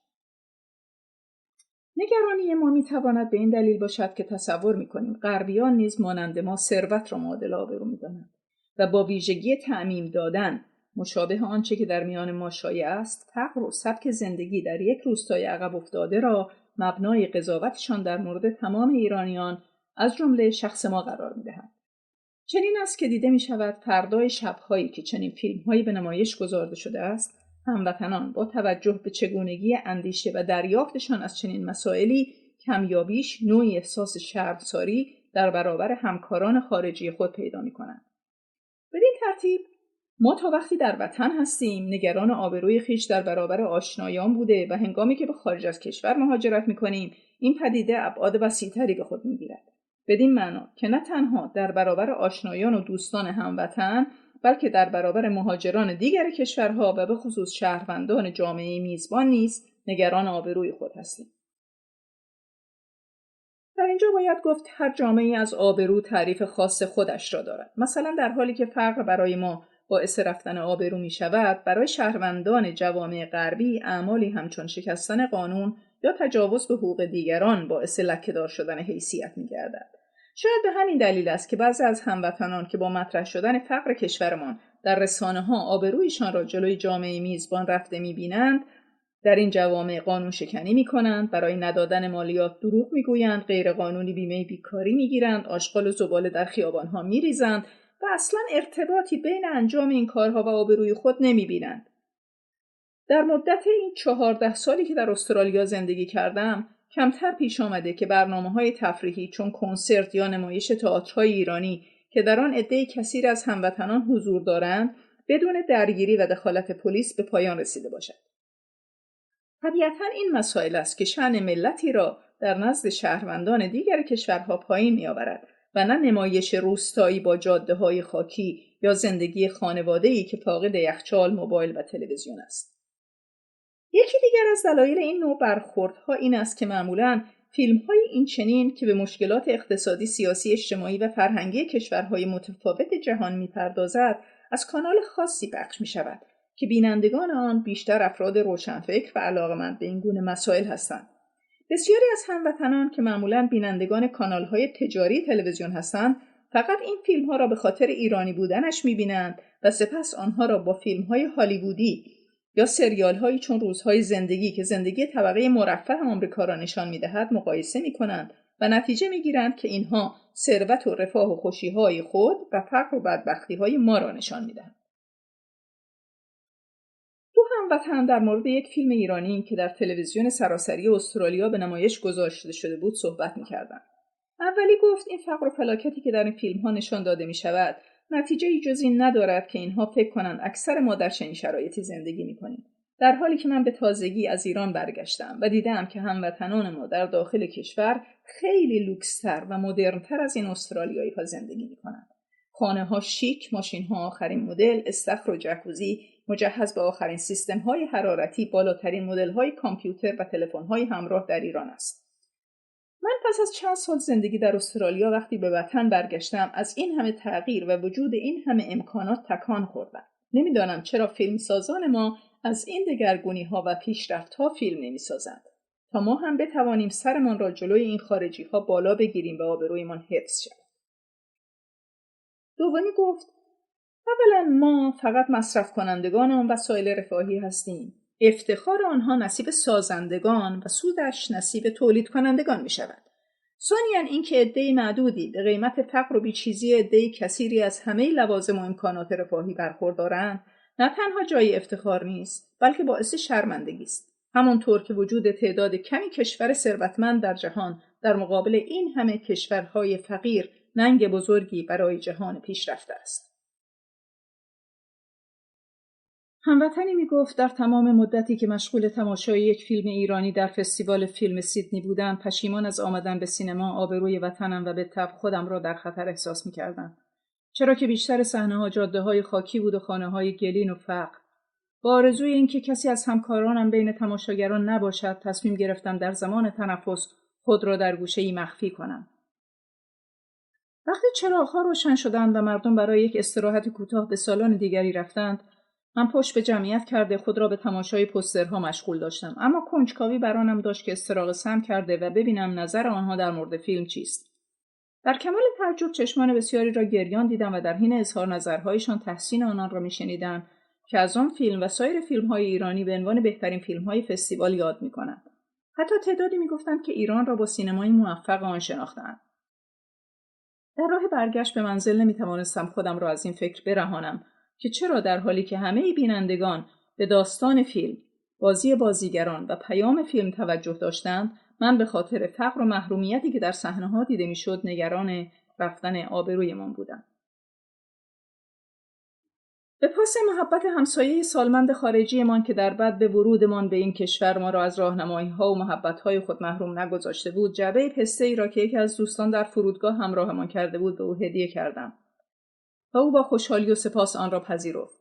نگرانی ما میتواند به این دلیل باشد که تصور میکنیم غربیان نیز مانند ما ثروت را معادل آبرو میدانند و با ویژگی تعمیم دادن مشابه آنچه که در میان ما شایع است، فقر و سبک زندگی در یک روستای عقب افتاده را مبنای قضاوتشان در مورد تمام ایرانیان از جمله شخص ما قرار میدهند. چنین است که دیده میشود فردای شب‌هایی که چنین فیلم‌هایی به نمایش گذارده شده است، هموطنان با توجه به چگونگی اندیشه و دریافتشان از چنین مسائلی کمیابیش نوعی احساس شرمساری در برابر همکاران خارجی خود پیدا می‌کنند. بدین ترتیب ما تا وقتی در وطن هستیم نگران آبروی خویش در برابر آشنایان بوده و هنگامی که به خارج از کشور مهاجرت می‌کنیم این پدیده ابعاد وسیع‌تری به خود می‌گیرد. بدین معنا که نه تنها در برابر آشنایان و دوستان هموطن، بلکه در برابر مهاجران دیگر کشورها و به خصوص شهروندان جامعه میزبان نیز نگران آبروی خود هستیم. در اینجا باید گفت هر جامعه‌ای از آبرو تعریف خاص خودش را دارد. مثلا در حالی که فقر برای ما باعث رفتن آبرو می شود، برای شهروندان جوامع غربی اعمالی همچون شکستن قانون یا تجاوز به حقوق دیگران باعث لکه‌دار شدن حیثیت می گردد. شاید به همین دلیل است که بعضی از هموطنان که با مطرح شدن فقر کشورمان در رسانه‌ها آبرویشان را جلوی جامعه میزبان رفته می‌بینند، در این جوامع قانون شکنی می‌کنند، برای ندادن مالیات دروغ می‌گویند، غیرقانونی بیمه بیکاری می‌گیرند، آشغال و زباله در خیابان‌ها می‌ریزند و اصلاً ارتباطی بین انجام این کارها و آبروی خود نمی‌بینند. در مدت این 14 سالی که در استرالیا زندگی کردم، کمتر پیش آمده که برنامه‌های تفریحی چون کنسرت یا نمایش تئاترهای ایرانی که در آن عده کثیر از هموطنان حضور دارند، بدون درگیری و دخالت پلیس به پایان رسیده باشد. طبیعتاً این مسائل است که شأن ملتی را در نزد شهروندان دیگر کشورها پایین می‌آورد و نه نمایش روستایی با جاده‌های خاکی یا زندگی خانواده‌ای که فاقد یخچال، موبایل و تلویزیون است. یکی دیگر از دلایل این نوع برخوردها این است که معمولاً فیلم‌های این چنین که به مشکلات اقتصادی، سیاسی، اجتماعی و فرهنگی کشورهای متفاوت جهان می‌پردازد، از کانال خاصی پخش می‌شود که بینندگان آن بیشتر افراد روشنفکر و علاقه‌مند به این گونه مسائل هستند. بسیاری از هموطنان که معمولاً بینندگان کانال‌های تجاری تلویزیون هستند، فقط این فیلم‌ها را به خاطر ایرانی بودنش می‌بینند و سپس آنها را با فیلم‌های هالیوودی یا سریال‌هایی چون روزهای زندگی که زندگی طبقه مرفه آمریکا را نشان می‌دهد مقایسه می‌کنند و نتیجه می‌گیرند که اینها ثروت و رفاه و خوشی‌های خود و فقر و بدبختی‌های ما را نشان می‌دهند. دو هموطن در مورد یک فیلم ایرانی که در تلویزیون سراسری استرالیا به نمایش گذاشته شده بود صحبت می‌کردند. اولی گفت این فقر و فلاکتی که در این فیلم‌ها نشان داده می‌شود نتیجه‌ای جز این ندارد که اینها فکر کنند اکثر ما در چنین شرایطی زندگی می‌کنیم، در حالی که من به تازگی از ایران برگشتم و دیدم که هموطنان ما در داخل کشور خیلی لوکس‌تر و مدرن‌تر از این استرالیایی‌ها زندگی می‌کنند. خانه‌ها شیک، ماشین‌ها آخرین مدل، استخر و جکوزی مجهز به آخرین سیستم‌های حرارتی، بالاترین مدل‌های کامپیوتر و تلفن‌های همراه در ایران است. من پس از چند سال زندگی در استرالیا وقتی به وطن برگشتم از این همه تغییر و وجود این همه امکانات تکان خوردم. نمیدانم چرا فیلمسازان ما از این دگرگونی‌ها و پیشرفت‌ها فیلم نمی‌سازند تا ما هم بتوانیم سرمان را جلوی این خارجی‌ها بالا بگیریم و آبرویمان حفظ شود. دومی گفت اولا ما فقط مصرف کنندگان آن وسایل رفاهی هستیم. افتخار آنها نصیب سازندگان و سودش نصیب تولید کنندگان می شود. ثانیاً اینکه عده‌ای معدودی به قیمت فقر و بیچیزی عده‌ای کثیری از همه لوازم و امکانات رفاهی برخوردارند، نه تنها جای افتخار نیست، بلکه باعث شرمندگی است. همانطور که وجود تعداد کمی کشور ثروتمند در جهان در مقابل این همه کشورهای فقیر ننگ بزرگی برای جهان پیشرفته است. هموطنی میگفت در تمام مدتی که مشغول تماشای یک فیلم ایرانی در فستیوال فیلم سیدنی بودم، پشیمان از آمدن به سینما، آبروی وطنم و به تبع خودم را در خطر احساس میکردم. چرا که بیشتر صحنه‌ها جاده‌های خاکی بود و خانه‌های گلین و فقر. با آرزوی اینکه کسی از همکارانم بین تماشاگران نباشد، تصمیم گرفتم در زمان تنفس خود را در گوشه‌ای مخفی کنم. وقتی چراغ‌ها روشن شدند و مردم برای یک استراحت کوتاه به سالن دیگری رفتند، من پشت به جمعیت کرده خود را به تماشای پوسترها مشغول داشتم، اما کنجکاوی بر آنم داشت که استراق سم کرده و ببینم نظر آنها در مورد فیلم چیست. در کمال تعجب چشمان بسیاری را گریان دیدم و در حین اظهار نظرهایشان تحسین آنان را میشنیدم که از آن فیلم و سایر فیلم‌های ایرانی به عنوان بهترین فیلم‌های فستیوال یاد می‌کنند. حتی تعدادی می‌گفتند که ایران را با سینمای موفق آن شناخته‌اند. در راه برگشت به منزل نمی‌توانستم خودم را از این فکر برهانم که چرا در حالی که همه بینندگان به داستان فیلم، بازی بازیگران و پیام فیلم توجه داشتند، من به خاطر فقر و محرومیتی که در صحنه‌ها دیده میشد نگران رفتن آبرویمان بودم. به پاس محبت همسایه سالمند خارجیمان که در بعد به ورودمان به این کشور ما را از راهنمایی‌ها و محبت‌های خود محروم نگذاشته بود، جعبه پسته‌ای را که یکی از دوستان در فرودگاه همراهمان کرده بود به او هدیه کردم و او با خوشحالی و سپاس آن را پذیرفت.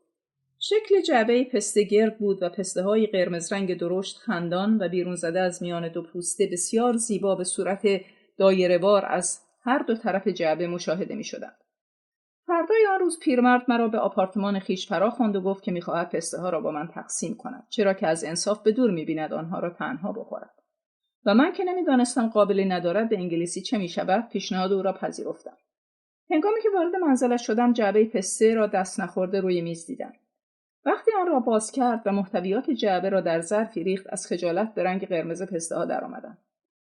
شکل جعبه پسته گرد بود و پسته‌های قرمز رنگ درشت خندان و بیرون زده از میان دو پوسته بسیار زیبا به صورت دایره‌وار از هر دو طرف جعبه مشاهده می‌شدند. فردای آن روز پیرمرد مرا به آپارتمان خیش فرا خواند و گفت که می‌خواهد پسته‌ها را با من تقسیم کند، چرا که از انصاف به دور می‌بیند آنها را تنها بخورد. و من که نمیدانستم قابلی ندارد به انگلیسی چه میشود، پیشنهاد او را پذیرفتم. هنگامی که وارد منزلش شدم، جعبه پسته را دست نخورده روی میز دیدم. وقتی آن را باز کرد و محتویات جعبه را در ظرفی ریخت، از خجالت به رنگ قرمز پسته ها درآمدم.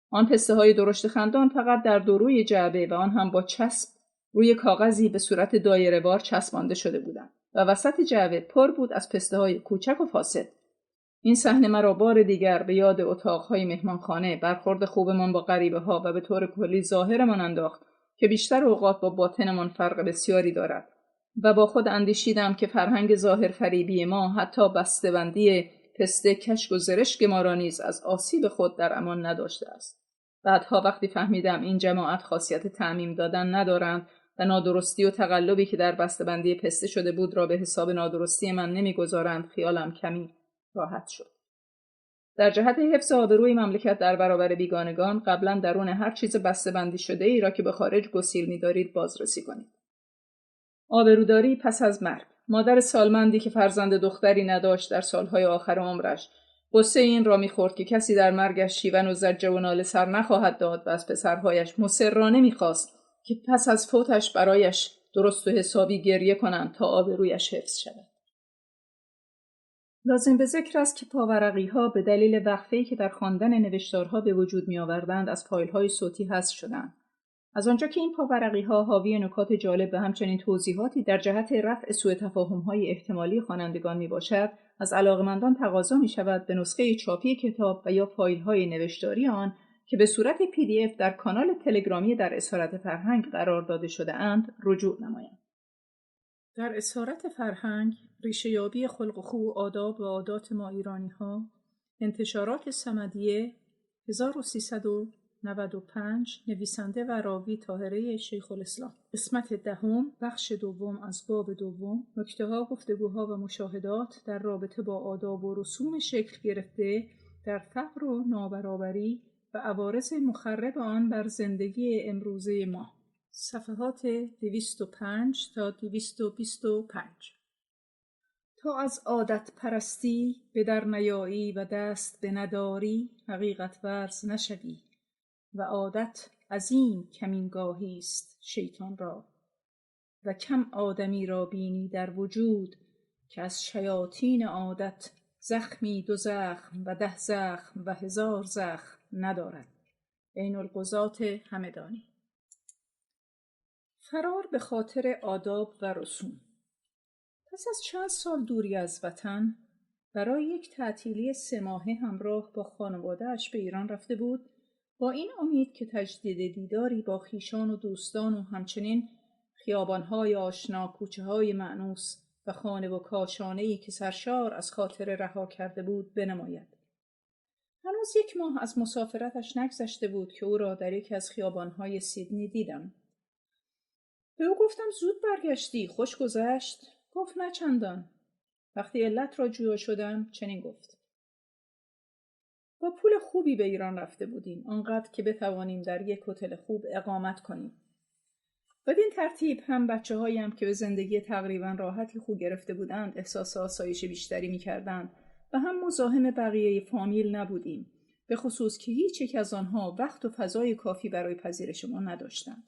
آن پسته های درشت خندان فقط در دو روی جعبه و آن هم با چسب روی کاغذی به صورت دایره‌وار چسبانده شده بودند و وسط جعبه پر بود از پسته های کوچک و فاسد. این صحنه مرا بار دیگر به یاد اتاق‌های مهمانخانه، برخورد خوبمان با غریبه‌ها و به طور کلی ظاهرمان انداخت که بیشتر اوقات با باطنمان فرق بسیاری دارد و با خود اندیشیدم که فرهنگ ظاهر فریبی ما حتی بسته‌بندی پسته، کشک و زرشک ما را نیز از آسیب خود در امان نداشته است. بعدها وقتی فهمیدم این جماعت خاصیت تعمیم دادن ندارند و نادرستی و تقلبی که در بسته‌بندی پسته شده بود را به حساب نادرستی من نمیگذارند، خیالم کمی راحت شد. در جهت حفظ آبروی مملکت در برابر بیگانگان، قبلا درون هر چیز بسته‌بندی شده ای را که به خارج گسیل می‌دارید بازرسی کنید. آبروداری پس از مرگ. مادر سالمندی که فرزند دختری نداشت در سالهای آخر عمرش غصه این را می‌خورد که کسی در مرگش شیون و زجه و ناله سر نخواهد داد و از پسرهایش مصرانه می‌خواست که پس از فوتش برایش درست و حسابی گریه کنند تا آبرویش حفظ شود. لازم به ذکر است که پاورقی‌ها به دلیل وقفه‌ای که در خواندن نوشتارها به وجود می‌آوردند از فایل‌های صوتی حذف شدند. از آنجا که این پاورقی‌ها حاوی نکات جالب و همچنین توضیحاتی در جهت رفع سوء تفاهم‌های احتمالی خوانندگان میباشد، از علاقه‌مندان تقاضا می‌شود به نسخه چاپی کتاب و یا فایل‌های نوشتاری آن که به صورت PDF در کانال تلگرامی در اسارت فرهنگ قرار داده شده اند رجوع نمایند. در اسارت فرهنگ، ریشه‌یابی خلق و خو و آداب و عادات ما ایرانی‌ها، انتشارات صمدیه 1395، نویسنده و راوی طاهره شیخ الاسلام. قسمت دهم، بخش دوم از باب دوم، نکته‌ها، گفتگوها و مشاهدات در رابطه با آداب و رسوم شکل گرفته در فقر و نابرابری و عوارض مخرب آن بر زندگی امروزه ما. صفحات 205 تا 225. تا از عادت پرستی به در نیایی و دست به نداری، حقیقت ورز نشوی و عادت عظیم کمینگاهی است شیطان را و کم آدمی را بینی در وجود که از شیاطین عادت زخمی 2 زخم و 10 زخم و 1000 زخم ندارد. عین القضات همدانی. فرار به خاطر آداب و رسوم. پس از چند سال دوری از وطن، برای یک تعطیلی 3 ماهه همراه با خانواده‌اش به ایران رفته بود، با این امید که تجدید دیداری با خویشان و دوستان و همچنین خیابان‌های آشنا، کوچه‌های مأنوس و خانه و کاشانه‌ای که سرشار از خاطره رها کرده بود بنماید. هنوز 1 ماه از مسافرتش نگذشته بود که او را در یکی از خیابان‌های سیدنی دیدم. به او گفتم زود برگشتی، خوش گذشت؟ گفت نه چندان. وقتی علت را جویا شدم چنین گفت: با پول خوبی به ایران رفته بودیم، آنقدر که بتوانیم در یک هتل خوب اقامت کنیم. بدین ترتیب هم بچه‌هایم که به زندگی تقریبا راحتی خو گرفته بودند احساس آسایش بیشتری می‌کردند و هم مزاحم بقیه فامیل نبودیم، به خصوص که هیچ یک از آنها وقت و فضای کافی برای پذیرش ما نداشتند.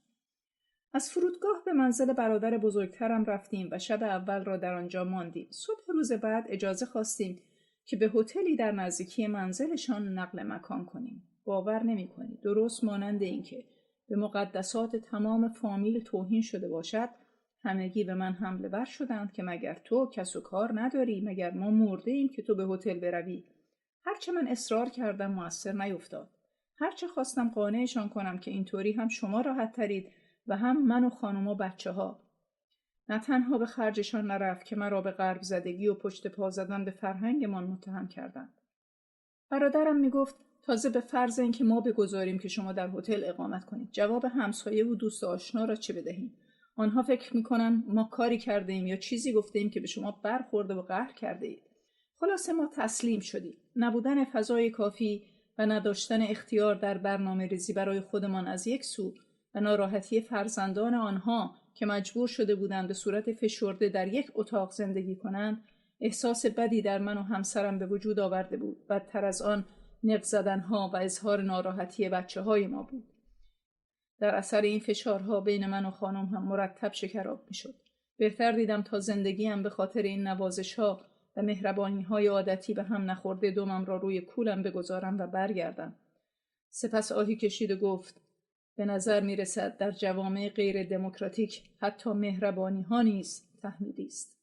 از فرودگاه به منزل برادر بزرگترم رفتیم و شب اول را در آنجا ماندیم. صبح روز بعد اجازه خواستیم که به هتلی در نزدیکی منزلشان نقل مکان کنیم. باور نمی‌کنی، درست مانند اینکه به مقدسات تمام فامیل توهین شده باشد، همگی به من حمله ور شدند که مگر تو کس و کار نداری؟ مگر ما مرده ایم که تو به هتل بروی؟ هرچه من اصرار کردم مؤثر نیفتاد. هرچه خواستم قانعشان کنم که اینطوری هم شما راحت ترید و هم من و خانم و بچه‌ها. نه تنها به خرجشان نرفت که مرا به غرب زدگی و پشت پا زدن به فرهنگمان متهم کردند. برادرم میگفت تازه به فرض اینکه ما بگذاریم که شما در هتل اقامت کنید، جواب همسایه و دوست آشنا را چه بدهیم؟ آنها فکر میکنن ما کاری کرده ایم یا چیزی گفته ایم که به شما برخورده و قهر کرده اید. خلاصه ما تسلیم شدیم. نبودن فضای کافی و نداشتن اختیار در برنامه ریزی برای خودمان از یک سو و ناراحتی فرزندان آنها که مجبور شده بودند به صورت فشرده در یک اتاق زندگی کنند، احساس بدی در من و همسرم به وجود آورده بود. بدتر از آن نق زدن‌ها و اظهار ناراحتی بچه‌های ما بود. در اثر این فشارها بین من و خانم هم مرتب شکراب می‌شد. بهتر دیدم تا زندگیم به خاطر این نوازش‌ها و مهربانی‌های عادتی به هم نخورده دمم را روی کولم بگذارم و برگردم. سپس آهی کشید و گفت: به نظر می‌رسد در جوامع غیر دموکراتیک حتی مهربانی‌ها نیز تحمیدی است.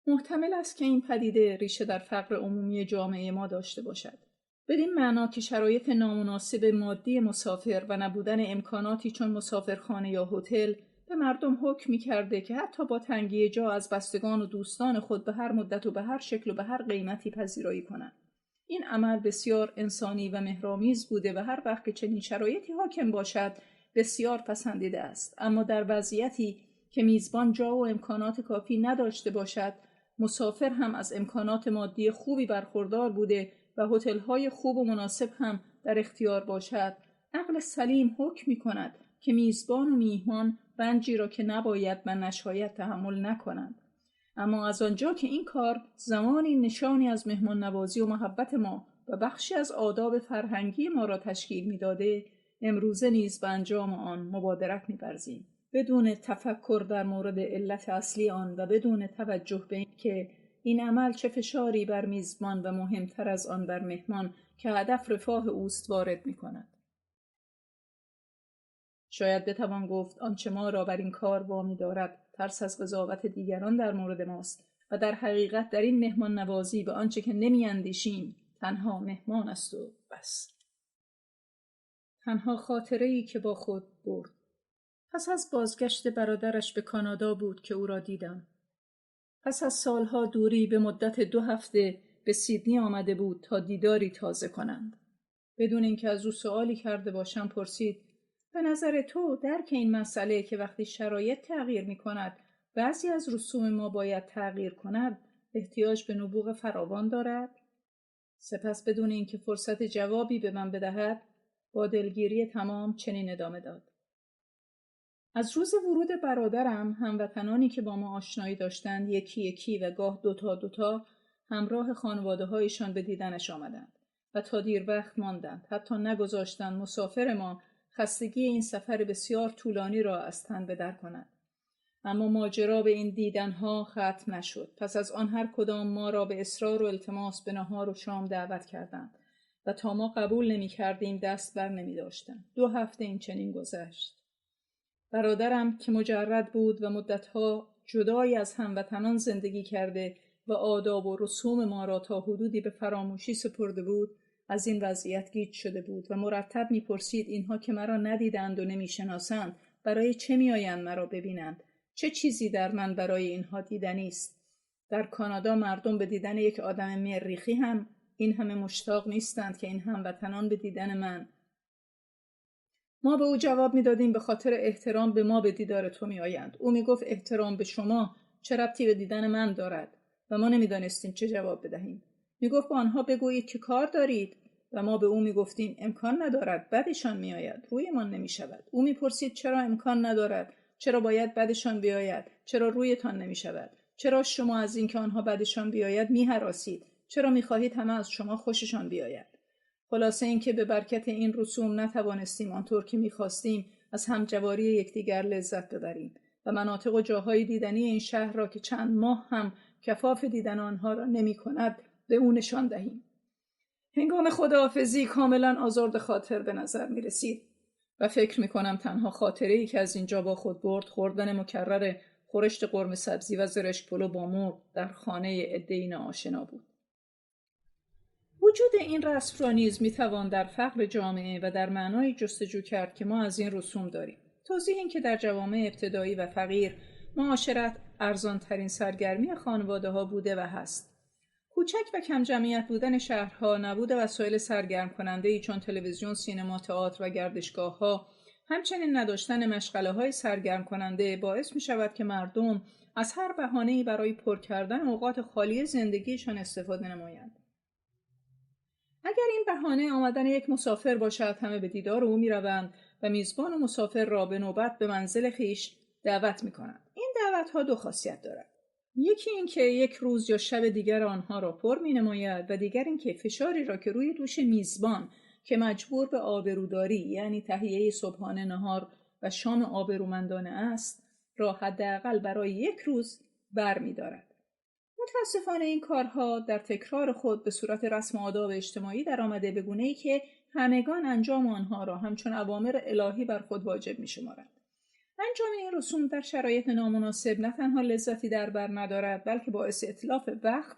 محتمل است که این پدیده ریشه در فقر عمومی جامعه ما داشته باشد. بدین معنا که شرایط نامناسب مادی مسافر و نبودن امکاناتی چون مسافرخانه یا هتل به مردم حکم می‌کرده که حتی با تنگی جا از بستگان و دوستان خود به هر مدت و به هر شکل و به هر قیمتی پذیرایی کنند. این عمل بسیار انسانی و مهرآمیز بوده و هر وقت که چنین شرایطی حاکم باشد بسیار پسندیده است. اما در وضعیتی که میزبان جا و امکانات کافی نداشته باشد، مسافر هم از امکانات مادی خوبی برخوردار بوده و هتل‌های خوب و مناسب هم در اختیار باشد، عقل سلیم حکم می‌کند که میزبان و میهمان رنجی را که نباید و نشاید تحمل نکنند. اما از آنجا که این کار زمانی نشانی از مهمان نوازی و محبت ما و بخشی از آداب فرهنگی ما را تشکیل می‌داده، امروزه نیز به انجام آن مبادرت می‌ورزیم، بدون تفکر در مورد علت اصلی آن و بدون توجه به اینکه این عمل چه فشاری بر میزبان و مهمتر از آن بر مهمان که هدف رفاه اوست وارد می‌کند. شاید بتوان گفت آنچه ما را بر این کار وامی دارد ترس از قضاوت دیگران در مورد ماست و در حقیقت در این مهمان نوازی به آنچه که نمی‌اندیشیم تنها مهمان است و بس. تنها خاطره‌ای که با خود برد. پس از بازگشت برادرش به کانادا بود که او را دیدم. پس از سالها دوری به مدت 2 هفته به سیدنی آمده بود تا دیداری تازه کنند. بدون اینکه از او سوالی کرده باشم پرسید: به نظر تو درک این مسئله که وقتی شرایط تغییر می کند بعضی از رسوم ما باید تغییر کند احتیاج به نبوغ فراوان دارد؟ سپس بدون اینکه فرصت جوابی به من بدهد با دلگیری تمام چنین ادامه داد: از روز ورود برادرم هموطنانی که با ما آشنایی داشتند یکی یکی و گاه دوتا همراه خانواده‌هایشان به دیدنش آمدند و تا دیر وقت ماندند. حتی نگذاشتند مسافر ما خستگی این سفر بسیار طولانی را از تن به در کند. اما ماجرا به این دیدنها ختم نشد. پس از آن هر کدام ما را به اصرار و التماس به نهار و شام دعوت کردند و تا ما قبول نمی کردیم دست بر نمی داشتند. 2 هفته این چنین گذشت. برادرم که مجرد بود و مدتها جدای از هموطنان زندگی کرده و آداب و رسوم ما را تا حدودی به فراموشی سپرده بود، از این وضعیت گیج شده بود و مرتب می‌پرسید اینها که مرا ندیدند و نمی‌شناسند برای چه می‌آیند مرا ببینند؟ چه چیزی در من برای اینها دیدنی است؟ در کانادا مردم به دیدن یک آدم مریخی هم این همه مشتاق نیستند که این هموطنان به دیدن من. ما به او جواب میدادیم به خاطر احترام به ما به دیدار تو میآیند. او میگفت احترام به شما چه ربطی به دیدن من دارد و ما نمیدانستیم چه جواب بدهیم. میگفت با آنها بگویید که کار دارید و ما به او میگفتیم امکان ندارد، بدشان میآید، رویمان نمیشود. او میپرسید چرا امکان ندارد؟ چرا باید بدشان بیاید؟ چرا رویتان نمیشود؟ چرا شما از اینکه آنها بدشان بیاید میهراسید؟ چرا میخواهید همه از شما خوششان بیاید؟ خلاصه اینکه به برکت این رسوم نتوانستیم آنطور که می‌خواستیم از همجواری یکدیگر لذت ببریم و مناطق و جاهای دیدنی این شهر را که چند ماه هم کفاف دیدن آنها را نمی‌کند به او نشان دهیم. هنگام خداحافظی کاملا آزرده خاطر به نظر می‌رسید و فکر می‌کنم تنها خاطره‌ای که از اینجا با خود برد خوردن مکرر خورشت قرمه سبزی و زرشک پلو با مرغ در خانه عده‌ای ناآشنا بود. وجود این رسم را نیز میتوان در فقر جامعه و در معنای جستجو کرد که ما از این رسوم داریم. توضیح این که در جوامع ابتدایی و فقیر معاشرت ارزانترین سرگرمی خانواده ها بوده و هست. کوچک و کم جمعیت بودن شهرها، نبود وسایل سرگرم کننده‌ای چون تلویزیون، سینما، تئاتر و گردشگاه‌ها، همچنین نداشتن مشغله‌های سرگرم کننده باعث می‌شود که مردم از هر بهانه‌ای برای پر کردن اوقات خالی زندگیشان استفاده نمایند. اگر این بهانه آمدن یک مسافر باشد، همه به دیدار او می‌روند و میزبان و مسافر را به نوبت به منزل خویش دعوت می‌کنند. این دعوت‌ها 2 خاصیت دارد. یکی این که یک روز یا شب دیگر آنها را پر می‌نماید و دیگر این که فشاری را که روی دوش میزبان که مجبور به آبروداری یعنی تهیه صبحانه، نهار و شام آبرومندانه است را حداقل برای یک روز برمی‌دارد. متاسفانه این کارها در تکرار خود به صورت رسم و آداب اجتماعی در آمده به گونه‌ای که همگان انجام آنها را همچون اوامر الهی بر خود واجب می‌شمارند. انجام این رسوم در شرایط نامناسب نه تنها لذتی در بر ندارد بلکه باعث اتلاف وقت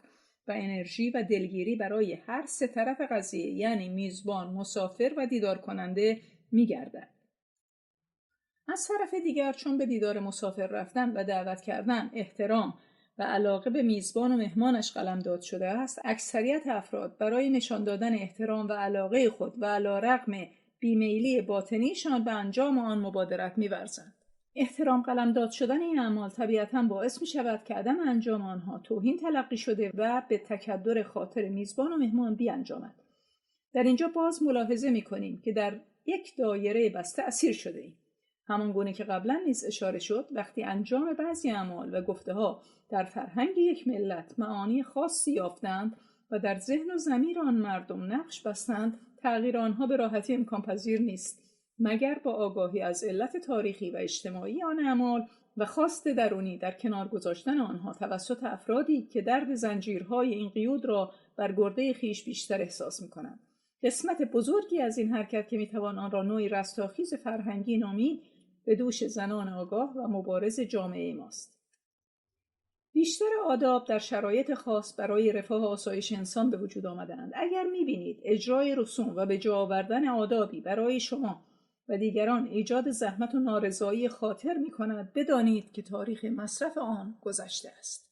و انرژی و دلگیری برای هر سه طرف قضیه یعنی میزبان، مسافر و دیدار کننده می‌گردد. از طرف دیگر چون به دیدار مسافر رفتن و دعوت کردن احترام و علاقه به میزبان و مهمانش قلمداد شده است، اکثریت افراد برای نشان دادن احترام و علاقه خود و علیرغم بیمیلی باطنیشان به انجام آن مبادرت می‌ورزند. احترام قلمداد شدن این اعمال طبیعتاً باعث می شود که عدم انجام آنها توهین تلقی شده و به تکدر خاطر میزبان و مهمان بیانجامد. در اینجا باز ملاحظه می کنیم که در یک دایره بسته اسیر شده ایم. همان گونه که قبلا نیز اشاره شد، وقتی انجام بعضی اعمال و گفته ها در فرهنگ یک ملت معانی خاصی یافتند و در ذهن و ضمیر آن مردم نقش بستند، تغییر آنها به راحتی امکان پذیر نیست مگر با آگاهی از علت تاریخی و اجتماعی آن اعمال و خواست درونی در کنار گذاشتن آنها توسط افرادی که درد زنجیرهای این قیود را بر گرده خیش بیشتر احساس می‌کنند. قسمت بزرگی از این حرکت که می‌توان آن را نوعی رستاخیز فرهنگی نامید، به دوش زنان آگاه و مبارز جامعه ماست. بیشتر آداب در شرایط خاص برای رفاه و آسایش انسان به وجود آمدند. اگر می‌بینید اجرای رسوم و به جا آوردن آدابی برای شما و دیگران ایجاد زحمت و نارضایی خاطر می‌کند، بدانید که تاریخ مصرف آن گذشته است.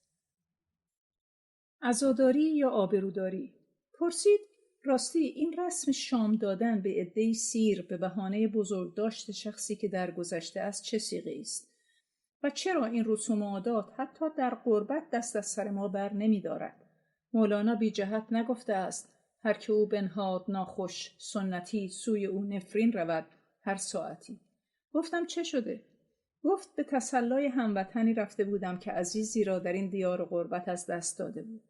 عزاداری یا آبروداری. پرسید راستی این رسم شام دادن به عده‌ای سیر به بهانه بزرگداشت شخصی که درگذشته است چه صیغه‌ای است و چرا این رسوم و عادات حتی در غربت دست از سر ما بر نمی‌دارد؟ مولانا بی جهت نگفته است هر که او بنهاد ناخوش سنتی سوی او نفرین رود هر ساعتی. گفتم چه شده؟ گفت به تسلای هموطنی رفته بودم که عزیزی را در این دیار غربت از دست داده بود.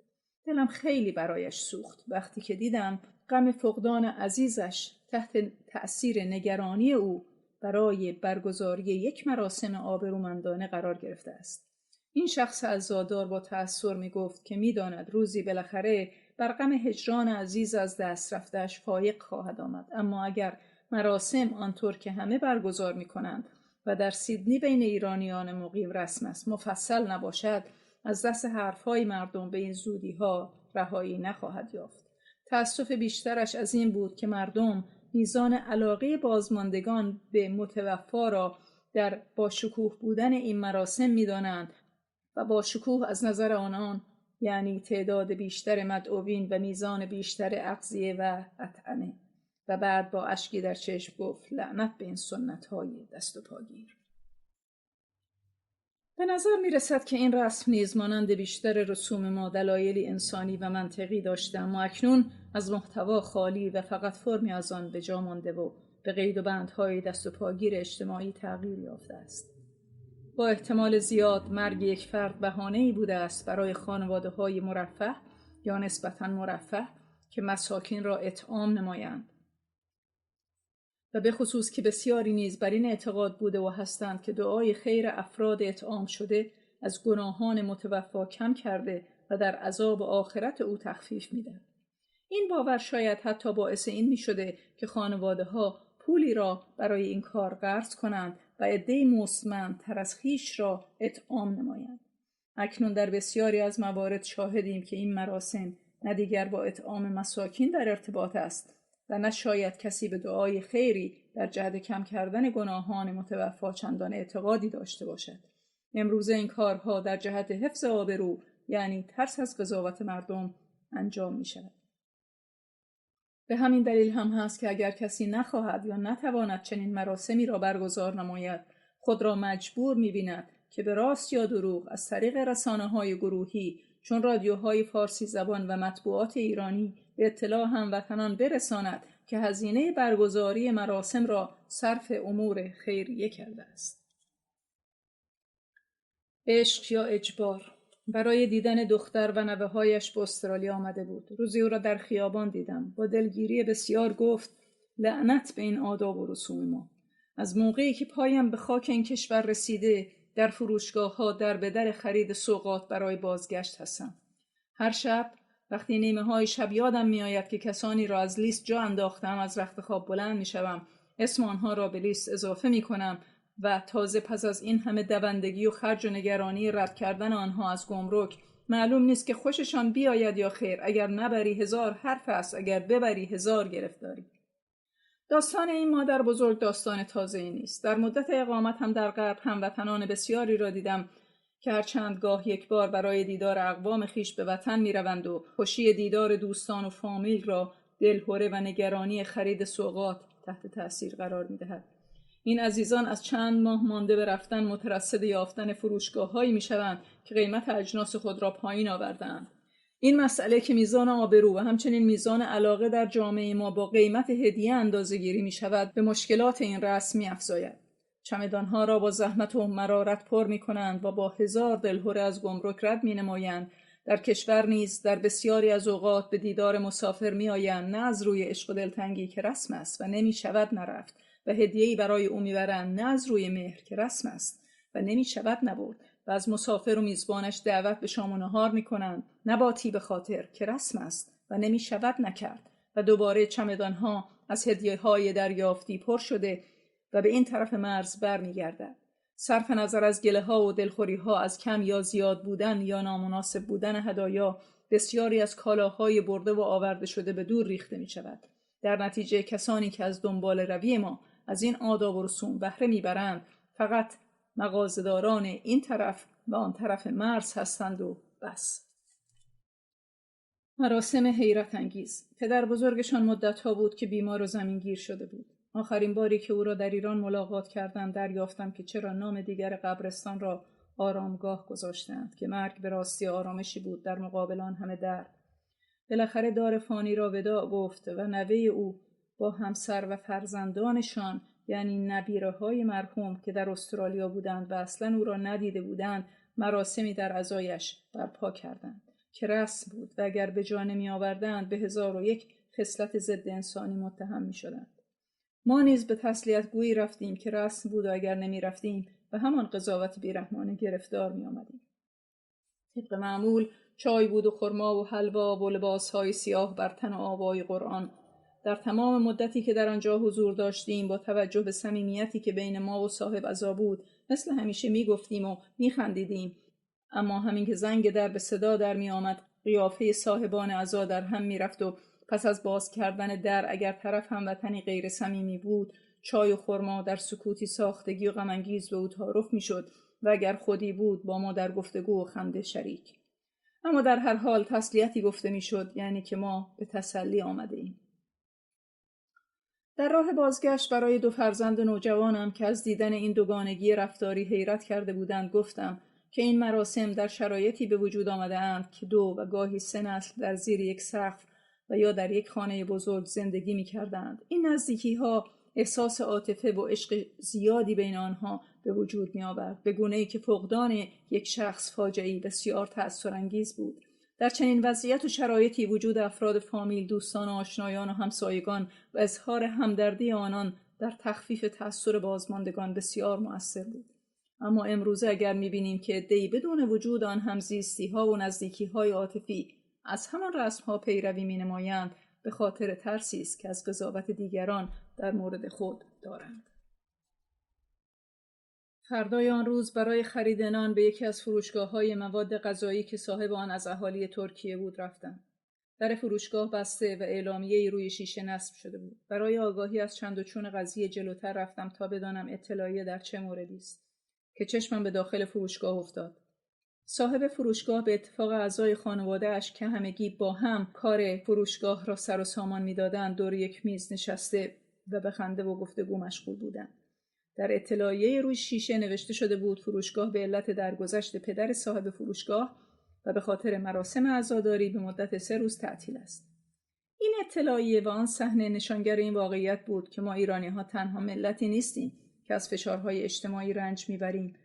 دلم خیلی برایش سوخت وقتی که دیدم غم فقدان عزیزش تحت تأثیر نگرانی او برای برگزاری یک مراسم آبرومندانه قرار گرفته است. این شخص عزادار با تأثر می گفت که می داند روزی بالاخره بر غم هجران عزیز از دست رفتهش فایق خواهد آمد، اما اگر مراسم آنطور که همه برگزار می کنند و در سیدنی بین ایرانیان مقیم رسم است مفصل نباشد، از دست حرفهای مردم به این زودیها رهایی نخواهد یافت. تأسف بیشترش از این بود که مردم میزان علاقه بازماندگان به متوفا را در باشکوه بودن این مراسم می‌دانند و باشکوه از نظر آنان یعنی تعداد بیشتر مدعوین و میزان بیشتر اغذیه و اطعمه. و بعد با اشکی در چشم گفت لعنت به این سنت‌های دست و پاگیر. به نظر می رسد که این رسم نیز مانند بیشتر رسوم ما دلایلی انسانی و منطقی داشته، اما اکنون از محتوا خالی و فقط فرمی از آن به جا مانده و به قید و بندهای دست و پاگیر اجتماعی تغییر یافته است. با احتمال زیاد مرگ یک فرد بهانه‌ای بوده است برای خانواده‌های مرفه یا نسبتاً مرفه که مساکین را اطعام نمایند و به خصوص که بسیاری نیز بر این اعتقاد بوده و هستند که دعای خیر افراد اطعام شده از گناهان متوفا کم کرده و در عذاب آخرت او تخفیف می‌دهد. این باور شاید حتی باعث این می‌شده که خانواده‌ها پولی را برای این کار قرض کنند و عده‌ای مستمندتر از خویش را اطعام نمایند. اکنون در بسیاری از موارد شاهدیم که این مراسم نه دیگر با اطعام مساکین در ارتباط است و نه شاید کسی به دعای خیری در جهت کم کردن گناهان متوفا چندان اعتقادی داشته باشد. امروزه این کارها در جهت حفظ آبرو یعنی ترس از قضاوت مردم انجام می شود. به همین دلیل هم هست که اگر کسی نخواهد یا نتواند چنین مراسمی را برگزار نماید، خود را مجبور می بیند که به راست یا دروغ از طریق رسانه‌های گروهی چون رادیوهای فارسی زبان و مطبوعات ایرانی به اطلاع هموطنان برساند که هزینه برگزاری مراسم را صرف امور خیریه کرده است. عشق یا اجبار. برای دیدن دختر و نوه‌هایش به استرالیا آمده بود. روزی او را در خیابان دیدم. با دلگیری بسیار گفت: لعنت به این آداب و رسوم ما. از موقعی که پایم به خاک این کشور رسیده، در فروشگاه‌ها در به در خرید سوغات برای بازگشت هستم. هر شب وقتی نیمه‌های شب یادم می‌آید که کسانی را از لیست جا انداختم، از رخت خواب بلند می‌شوم، اسم آنها را به لیست اضافه می‌کنم و تازه پس از این همه دوندگی و خرج و نگرانی رد کردن آنها از گمرک، معلوم نیست که خوششان بیاید یا خیر. اگر نبری 1000 حرف است، اگر ببری 1000 گرفتاری. داستان این مادر بزرگ داستان تازه‌ای نیست. در مدت اقامت هم در غرب هموطنان بسیاری را دیدم که هر چند گاه یک بار برای دیدار اقوام خیش به وطن می‌روند و خوشی دیدار دوستان و فامیل را دلهره و نگرانی خرید سوغات تحت تأثیر قرار می‌دهد. این عزیزان از چند ماه مانده به رفتن مترصد یافتن فروشگاه‌هایی می‌شوند که قیمت اجناس خود را پایین آورده‌اند. این مسئله که میزان آبرو و همچنین میزان علاقه در جامعه ما با قیمت هدیه اندازه‌گیری می‌شود، به مشکلات این رسم می‌افزاید. چمدان‌ها را با زحمت و مرارت پر می‌کنند و با 1000 دلهره از گمرک رد می‌نمایند. در کشور نیز در بسیاری از اوقات به دیدار مسافر می‌آیند، نه از روی عشق و دلتنگی که رسم است و نمی‌شود نرفت، و هدیه‌ای برای او می‌برند نه از روی مهر که رسم است و نمی‌شود نبرد، و از مسافر و میزبانش دعوت به شام و نهار می‌کنند، نه با طیب خاطر که رسم است و نمی‌شود نکرد، و دوباره چمدان‌ها از هدیه‌های دریافتی پر شده و به این طرف مرز برمیگردد. صرف نظر از گله‌ها و دلخوری‌ها از کم یا زیاد بودن یا نامناسب بودن هدایا، بسیاری از کالاهای برده و آورده شده به دور ریخته می‌شود. در نتیجه کسانی که از دنبال روی ما از این آداب و رسوم بهره میبرند فقط مغازه‌داران این طرف و آن طرف مرز هستند و بس. مراسم حیرت انگیز. پدر بزرگشان مدت‌ها بود که بیمار و زمینگیر شده بود. آخرین باری که او را در ایران ملاقات کردم دریافتم که چرا نام دیگر قبرستان را آرامگاه گذاشتند، که مرگ به راستی آرامشی بود در مقابل آن همه درد. بالاخره دار فانی را وداع گفت و نوه او با همسر و فرزندانشان، یعنی نبیره‌های مرحوم که در استرالیا بودند و اصلا او را ندیده بودند، مراسمی در عزایش برپا کردند که رسم بود و اگر به جا نمی آوردند به 1001 خصلت ضد انسانی متهم می شدند. ما نیز به تسلیت گویی رفتیم که رسم بود و اگر نمی رفتیم به همان قضاوت بیرحمانه گرفتار می آمدیم. طبق معمول چای بود و خرما و حلوا و لباس‌های سیاه بر تن و آوای قرآن. در تمام مدتی که در آنجا حضور داشتیم با توجه به صمیمیتی که بین ما و صاحب عزا بود، مثل همیشه میگفتیم و میخندیدیم، اما همین که زنگ در به صدا در می آمد، قیافه صاحبان عزا در هم می رفت و پس از باز کردن در اگر طرف هموطنی غیر صمیمی بود، چای و خرما در سکوتی ساختگی و غم‌انگیز به او تعارف می شد و اگر خودی بود با ما در گفتگو و خنده شریک. اما در هر حال تسلیتی گفته می شد، یعنی که ما به تسلی آمده ایم. در راه بازگشت برای 2 فرزند نوجوانم که از دیدن این دوگانگی رفتاری حیرت کرده بودند گفتم که این مراسم در شرایطی به وجود آمده اند که 2 و گاهی 3 نسل در زیر یک سقف و یا در یک خانه بزرگ زندگی می کردند. این نزدیکی ها احساس عاطفه و عشق زیادی بین آنها به وجود می آورد، به گونه‌ای که فقدان یک شخص فاجعه‌ای بسیار تأثیرانگیز بود. در چنین وضعیت و شرایطی وجود افراد فامیل، دوستان و آشنایان و همسایگان و اظهار همدردی آنان در تخفیف تأثیر بازماندگان بسیار مؤثر بود. اما امروزه اگر می‌بینیم که عده‌ای بدون وجود آن همزیستی‌ها و نزدیکی‌های عاطفی از همان رسم‌ها پیروی می‌نمایند، به خاطر ترسی است که از قضاوت دیگران در مورد خود دارند. فردای آن روز برای خرید نان به یکی از فروشگاه‌های مواد غذایی که صاحب آن از اهالی ترکیه بود رفتم. در فروشگاه بسته و اعلامیه‌ای روی شیشه نصب شده بود. برای آگاهی از چند و چون قضیه جلوتر رفتم تا بدانم اطلاعیه در چه موردی است، که چشمم به داخل فروشگاه افتاد. صاحب فروشگاه به اتفاق اعضای خانواده‌اش که همگی با هم کار فروشگاه را سر و سامان می‌دادند دور یک میز نشسته و به خنده و گفتگو مشغول بودند. در اطلاعیه روی شیشه نوشته شده بود فروشگاه به علت درگذشت پدر صاحب فروشگاه و به خاطر مراسم عزاداری به مدت 3 روز تعطیل است. این اطلاعیه و آن صحنه نشانگر این واقعیت بود که ما ایرانی‌ها تنها ملتی نیستیم که از فشارهای اجتماعی رنج میبریم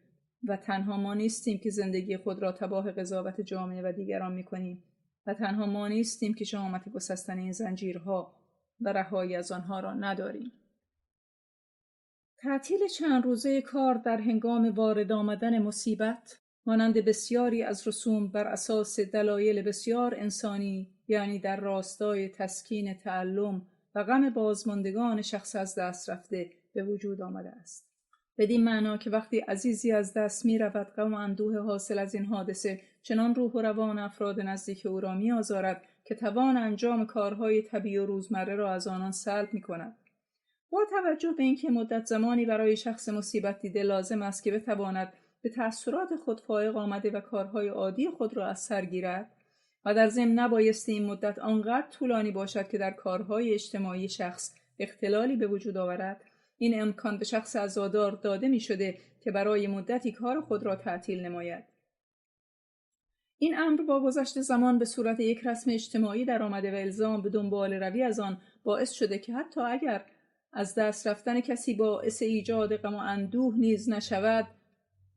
و تنها ما نیستیم که زندگی خود را تباه قضاوت جامعه و دیگران می‌کنیم و تنها ما نیستیم که شهامت گسستن این زنجیرها و رهایی از آنها را نداریم. تعطیل چند روزه کار در هنگام وارد آمدن مصیبت، مانند بسیاری از رسوم بر اساس دلایل بسیار انسانی، یعنی در راستای تسکین تعلم و غم بازماندگان شخص از دست رفته، به وجود آمده است. بدین معنا که وقتی عزیزی از دست می رود، غم و اندوه حاصل از این حادثه چنان روح و روان افراد نزدیک او را می آزارد که توان انجام کارهای طبیعی و روزمره را از آنان سلب می کند. با توجه به اینکه مدت زمانی برای شخص مصیبت دیده لازم است که بتواند به تأثیرات خود فائق آمده و کارهای عادی خود را از سر گیرد و در ضمن نبایستی این مدت آنقدر طولانی باشد که در کارهای اجتماعی شخص اختلالی به وجود آورد، این امکان به شخص عزادار داده می شده که برای مدتی کار خود را تعطیل نماید. این امر با گذشت زمان به صورت یک رسم اجتماعی در آمده و الزام به دنبال روی از آن باعث شده که حتی اگر از دست رفتن کسی باعث ایجاد غم و اندوه نیز نشود،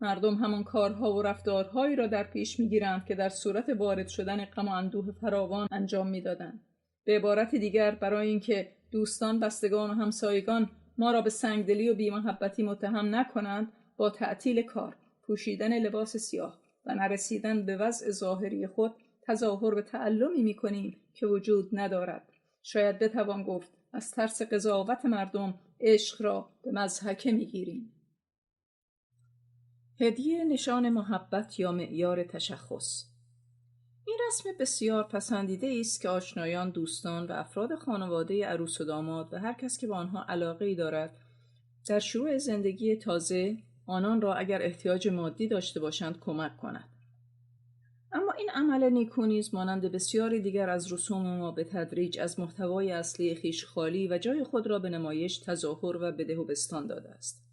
مردم همان کارها و رفتارهایی را در پیش می‌گیرند که در صورت وارد شدن غم و اندوه فراوان انجام می‌دادند. به عبارت دیگر، برای اینکه دوستان، بستگان و همسایگان ما را به سنگدلی و بی‌محبتی متهم نکنند، با تعطیل کار، پوشیدن لباس سیاه و نرسیدن به وضع ظاهری خود تظاهر به تعلمی می‌کنیم که وجود ندارد. شاید بتوان گفت از ترس قضاوت مردم عشق را به مضحکه می‌گیریم. هدیه نشان محبت یا معیار تشخص. این رسم بسیار پسندیده است که آشنایان، دوستان و افراد خانواده عروس و داماد و هر کس که با آنها علاقه‌ای دارد در شروع زندگی تازه آنان را اگر احتیاج مادی داشته باشند کمک کند. اما این عمل نیکو نیز مانند بسیاری دیگر از رسوم ما به تدریج از محتوای اصلی خویش خالی و جای خود را به نمایش، تظاهر و بده و بستان داده است.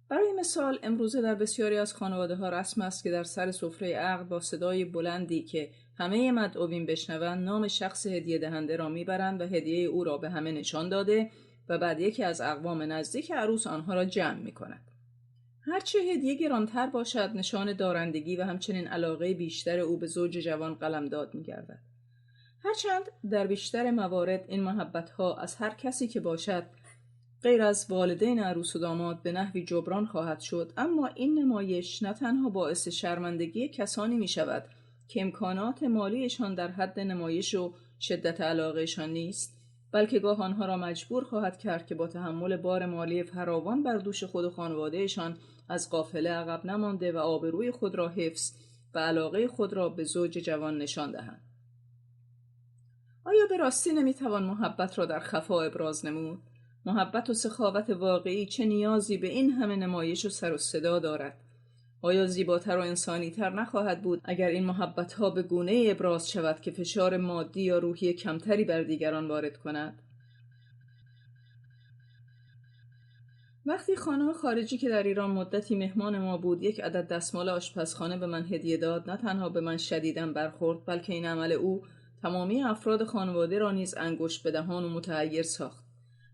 برای مثال، امروزه در بسیاری از خانواده‌ها رسم است که در سر سفره عقد با صدای بلندی که همه مدعوین بشنوند نام شخص هدیه دهنده را میبرند و هدیه او را به همه نشان داده و بعد یکی از اقوام نزدیک عروس آنها را جمع می‌کند. هرچه هدیه گرانتر باشد، نشان دارندگی و همچنین علاقه بیشتر او به زوج جوان قلمداد می‌گردد. هرچند در بیشتر موارد این محبت‌ها از هر کسی که باشد غیر از والدین عروس و داماد به نحوی جبران خواهد شد، اما این نمایش نه تنها باعث شرمندگی کسانی می شود که امکانات مالیشان در حد نمایش و شدت علاقهشان نیست، بلکه گاه آنها را مجبور خواهد کرد که با تحمل بار مالی فراوان بر دوش خود و خانوادهشان از قافله عقب نمانده و آبروی خود را حفظ و علاقه خود را به زوج جوان نشان دهند. آیا به راستی نمیتوان محبت را در خفا ابراز نمود؟ محبت و سخاوت واقعی چه نیازی به این همه نمایش و سر و صدا دارد؟ آیا زیباتر و انسانی‌تر نخواهد بود اگر این محبت‌ها به گونه‌ای ابراز شود که فشار مادی یا روحی کمتری بر دیگران وارد کند؟ وقتی خانم خارجی که در ایران مدتی مهمان ما بود یک عدد دستمال آشپزخانه به من هدیه داد، نه تنها به من شدیداً برخورد، بلکه این عمل او تمامی افراد خانواده را نیز انگشت به دهان و متحیر ساخت.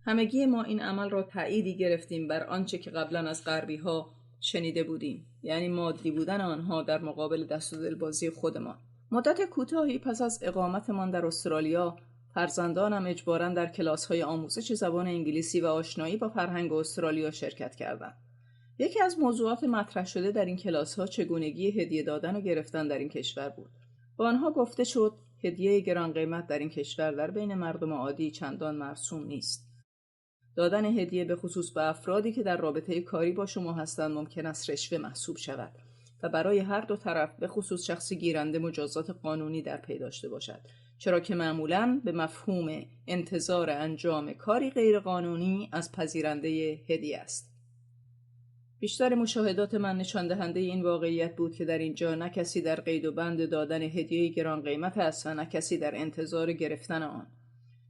همگی ما این عمل را تأییدی گرفتیم بر آنچه که قبلا از غربی‌ها شنیده بودیم، یعنی مادی بودن آنها در مقابل دست و دلبازی خودمان. مدت کوتاهی پس از اقامتمان در استرالیا، فرزندانم اجباراً در کلاس‌های آموزش زبان انگلیسی و آشنایی با فرهنگ استرالیا شرکت کردند. یکی از موضوعات مطرح شده در این کلاس‌ها چگونگی هدیه دادن و گرفتن در این کشور بود. با آنها گفته شد هدیه گران قیمت در این کشور در بین مردم عادی چندان مرسوم نیست. دادن هدیه به خصوص به افرادی که در رابطه کاری با شما هستند ممکن است رشوه محسوب شود و برای هر دو طرف به خصوص شخص گیرنده مجازات قانونی در پی داشته باشد، چرا که معمولاً به مفهوم انتظار انجام کاری غیر قانونی از پذیرنده هدیه است. بیشتر مشاهدات من نشان دهنده این واقعیت بود که در اینجا نه کسی در قید و بند دادن هدیه گران قیمت است و نه کسی در انتظار گرفتن آن.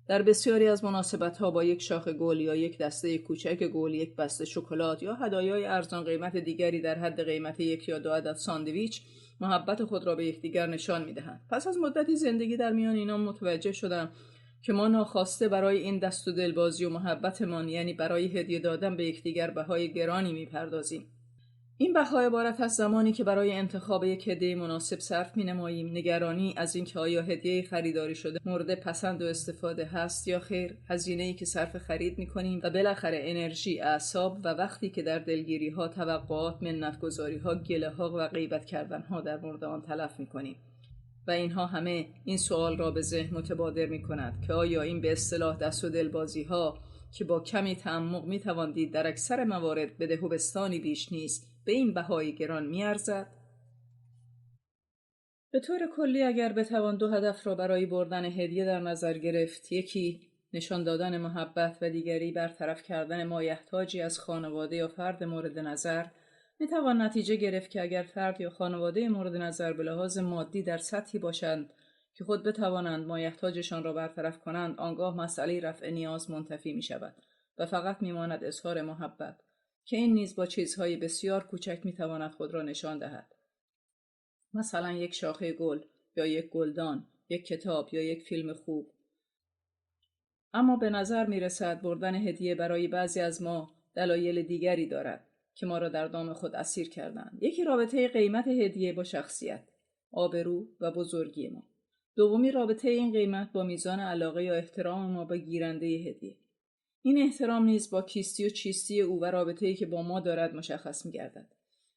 در بسیاری از مناسبت‌ها با یک شاخ گل یا یک دسته کوچک گل، یک بسته شکلات یا هدایای ارزان قیمت دیگری در حد قیمت یک یا دو عدد ساندویچ محبت خود را به یکدیگر نشان می‌دهند. پس از مدتی زندگی در میان اینا متوجه شدم که ما ناخواسته برای این دست و دلبازی و محبتمان، یعنی برای هدیه دادن به یکدیگر، بهای گرانی می‌پردازیم. این بها عبارت از زمانی که برای انتخاب یک هدیه مناسب صرف می‌نماییم، نگرانی از اینکه آیا هدیه خریداری شده مورد پسند و استفاده هست یا خیر، هزینه‌ای که صرف خرید می‌کنیم و بالاخره انرژی، اعصاب و وقتی که در دلگیری‌ها، توقعات، منت‌گذاری‌ها، گله‌ها و غیبت کردن‌ها در مورد آن تلف می‌کنیم. و اینها همه این سوال را به ذهن متبادر می‌کند که آیا این به اصطلاح دست و دلبازی‌ها که با کمی تعمق می‌توان دید در اکثر موارد به ده و بستانی بیش نیست، به این بهای گران می‌ارزد؟ به طور کلی اگر بتوان دو هدف را برای بردن هدیه در نظر گرفت، یکی نشان دادن محبت و دیگری برطرف کردن مایحتاجی از خانواده یا فرد مورد نظر، میتوان نتیجه گرفت که اگر فرد یا خانواده مورد نظر به لحاظ مادی در سطحی باشند که خود بتوانند مایحتاجشان را برطرف کنند، آنگاه مسئله رفع نیاز منتفی می شود و فقط میماند اظهار محبت که این نیز با چیزهای بسیار کوچک میتواند خود را نشان دهد. مثلا یک شاخه گل یا یک گلدان، یک کتاب یا یک فیلم خوب. اما به نظر می رسد بردن هدیه برای بعضی از ما دلایل دیگری دارد که ما را در دام خود اسیر کردند. یکی رابطه قیمت هدیه با شخصیت، آبرو و بزرگی ما. دومی رابطه این قیمت با میزان علاقه یا احترام ما به گیرنده هدیه. این احترام نیز با کیستی و چیستی او و رابطه‌ای که با ما دارد مشخص می‌گردد.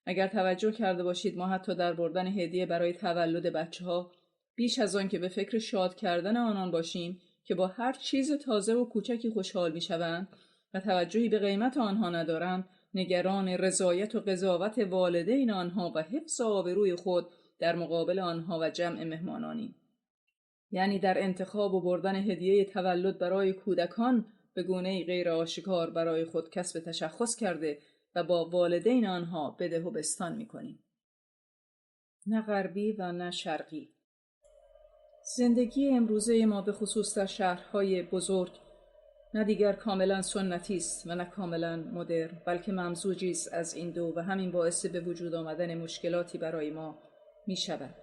اگر توجه کرده باشید ما حتی در بردن هدیه برای تولد بچه‌ها بیش از آن که به فکر شاد کردن آنان باشیم که با هر چیز تازه و کوچکی خوشحال می‌شوند و توجهی به قیمت آنها ندارند، نگران رضایت و قضاوت والدین آنها و حفظ آبروی خود در مقابل آنها و جمع مهمانانیم. یعنی در انتخاب و بردن هدیه تولد برای کودکان به گونه‌ای غیر آشکار برای خود کسب تشخص کرده و با والدین آنها بده و بستان می‌کنیم. نه غربی و نه شرقی. زندگی امروزه ما به خصوص در شهرهای بزرگ نه دیگر کاملا سنتی است و نه کاملا مدرن، بلکه ممزوجی است از این دو و همین باعث به وجود آمدن مشکلاتی برای ما می‌شود.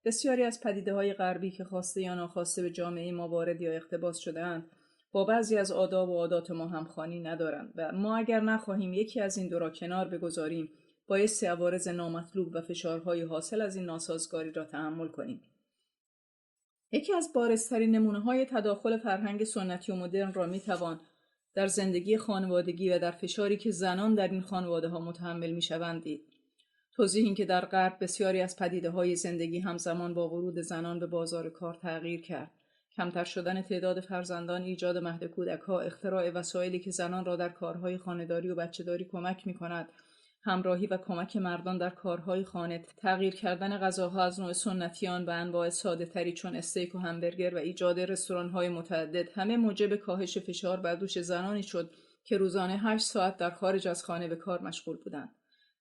بسیاری از پدیده‌های غربی که خواسته یا ناخواسته به جامعه ما وارد یا اقتباس شده‌اند، با بعضی از آداب و عادات ما همخوانی ندارند و ما اگر نخواهیم یکی از این دو را کنار بگذاریم، بایستی عوارض نامطلوب و فشارهای حاصل از این ناسازگاری را تحمل کنیم. یکی از بارزترین نمونه‌های تداخل فرهنگ سنتی و مدرن را می‌توان در زندگی خانوادگی و در فشاری که زنان در این خانواده‌ها متحمل می‌شوند دید. توضیح این که در غرب بسیاری از پدیده‌های زندگی همزمان با ورود زنان به بازار کار تغییر کرد. کمتر شدن تعداد فرزندان، ایجاد مهد کودک‌ها، اختراع وسایلی که زنان را در کارهای خانه‌داری و بچه‌داری کمک می‌کند، همراهی و کمک مردان در کارهای خانه، تغییر کردن غذاها از نوع سنتیان به انواع ساده‌تری چون استیک و همبرگر و ایجاد رستوران‌های متعدد، همه موجب کاهش فشار بر دوش زنانی شد که روزانه 8 ساعت در خارج از خانه به کار مشغول بودند.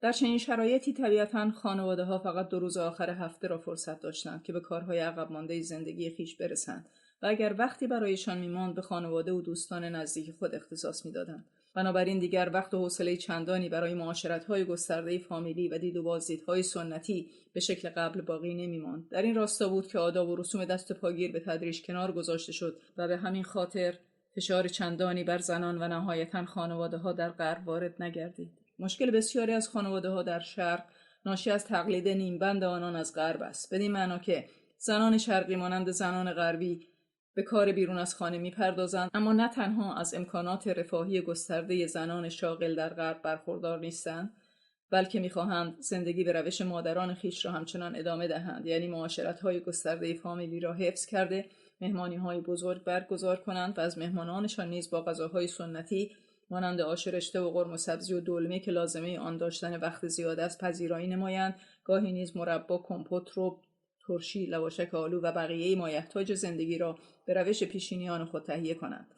در چنین شرایطی طبیعتاً خانواده‌ها فقط 2 روز آخر هفته را فرصت داشتند که به کارهای عقب مانده زندگی خیش برسند و اگر وقتی برایشان می‌ماند به خانواده و دوستان نزدیک خود اختصاص می‌دادند. بنابراین دیگر وقت و حوصله چندانی برای معاشرت‌های گسترده فامیلی و دید و بازدیدهای سنتی به شکل قبل باقی نمی‌ماند. در این راستا بود که آداب و رسوم دست پاگیر به تدریج کنار گذاشته شد و به همین خاطر فشار چندانی بر زنان و نهایتاً خانواده‌ها در غرب وارد نگردید. مشکل بسیاری از خانواده‌ها در شرق ناشی از تقلید نیمبند آنان از غرب است، بدین معنا که زنان شرقی مانند زنان غربی به کار بیرون از خانه می‌پردازند، اما نه تنها از امکانات رفاهی گسترده زنان شاغل در غرب برخوردار نیستند، بلکه می‌خواهند زندگی به روش مادران خیش را همچنان ادامه دهند، یعنی معاشرت‌های گسترده فامیلی را حفظ کرده، مهمانی‌های بزرگ برگزار کنند و از مهمانانشان نیز با غذاهای سنتی مانند آش رشته و قرمه سبزی و دلمه که لازمه آن داشتن وقت زیاد است پذیرایی نمایند، گاهی نیز مربا، کمپوت، رب، ترشی، لواشک آلو و بقیه مایحتاج زندگی را به روش پیشینیان خود تهیه کنند.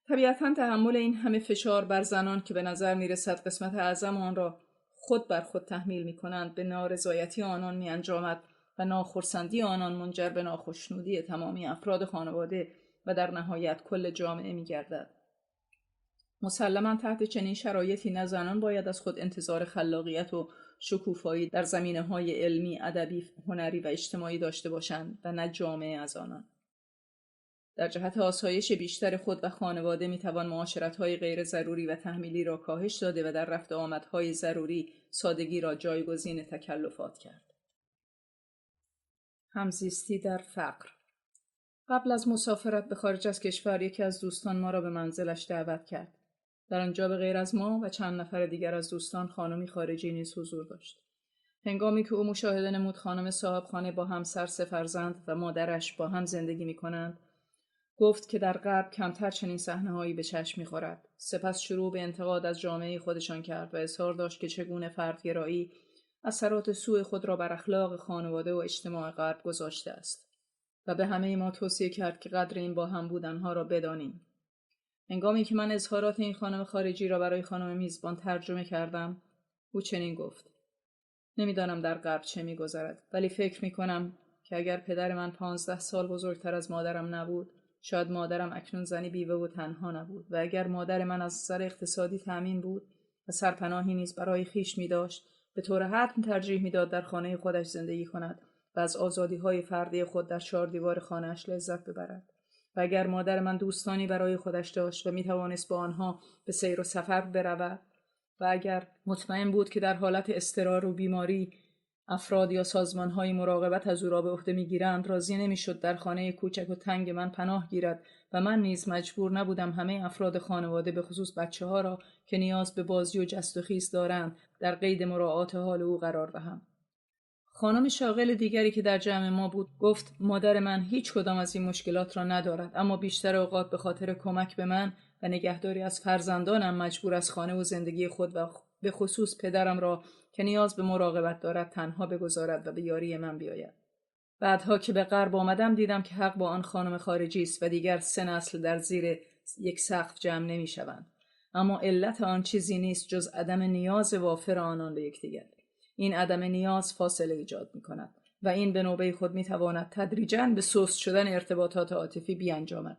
طبیعتاً تحمل این همه فشار بر زنان که به نظر می‌رسد قسمت اعظم آن را خود بر خود تحمیل می‌کنند به نارضایتی آنان می‌انجامد و ناخرسندی آنان منجر به ناخشنودی تمامی افراد خانواده و در نهایت کل جامعه می‌گردد. مسلماً تحت چنین شرایطی نه زنان باید از خود انتظار خلاقیت و شکوفایی در زمینه‌های علمی، ادبی، هنری و اجتماعی داشته باشند و نه جامعه از آنان. در جهت آسایش بیشتر خود و خانواده میتوان معاشرت‌های غیر ضروری و تحمیلی را کاهش داده و در رفت و آمدهای ضروری سادگی را جایگزین تکلفات کرد. همزیستی در فقر. قبل از مسافرت به خارج از کشور یکی از دوستان ما را به منزلش دعوت کرد. در آنجا به غیر از ما و چند نفر دیگر از دوستان خانمی خارجی نیز حضور داشت. هنگامی که او مشاهده نمود خانم صاحب خانه با همسر 3 فرزند و مادرش با هم زندگی می‌کنند، گفت که در غرب کمتر چنین صحنه‌هایی به چشم می‌خورد. سپس شروع به انتقاد از جامعه خودشان کرد و اظهار داشت که چگونه فردگرایی اثرات سوء خود را بر اخلاق خانواده و اجتماع غرب گذاشته است و به همه ما توصیه کرد که قدر این با هم بودنها را بدانیم. هنگامی که من اظهارات این خانم خارجی را برای خانم میزبان ترجمه کردم، او چنین گفت: نمیدانم در غرب چه می‌گذرد، ولی فکر می‌کنم که اگر پدر من 15 سال بزرگتر از مادرم نبود، شاید مادرم اکنون زنی بیوه و تنها نبود و اگر مادر من از نظر اقتصادی تأمین بود و سرپناهی نیز برای خویش می‌داشت، به طور حتم ترجیح می‌داد در خانه خودش زندگی کند و از آزادی‌های فردی خود در 4 دیوار خانه‌اش لذت ببرد. و اگر مادر من دوستانی برای خودش داشت و می‌توانست با آنها به سیر و سفر برود و اگر مطمئن بود که در حالت اضطرار و بیماری افراد یا سازمان‌های مراقبت از او را به عهده می‌گیرند، راضی نمی‌شد در خانه کوچک و تنگ من پناه گیرد و من نیز مجبور نبودم همه افراد خانواده به خصوص بچه‌ها را که نیاز به بازی و جست و خیز دارند در قید مراعات حال او قرار دهم. خانم شاغل دیگری که در جمع ما بود گفت مادر من هیچ کدام از این مشکلات را ندارد، اما بیشتر اوقات به خاطر کمک به من و نگهداری از فرزندانم مجبور از خانه و زندگی خود و به خصوص پدرم را که نیاز به مراقبت دارد تنها بگذارد و به یاری من بیاید. بعدها که به غرب آمدم دیدم که حق با آن خانم خارجی است و دیگر 3 نسل در زیر یک سقف جمع نمی‌شوند. اما علت آن چیزی نیست جز عدم نیاز وافر آنان به یکدیگر. این عدم نیاز فاصله ایجاد می‌کند و این به نوبه خود می‌تواند تدریجاً به سست شدن ارتباطات عاطفی بیانجامد.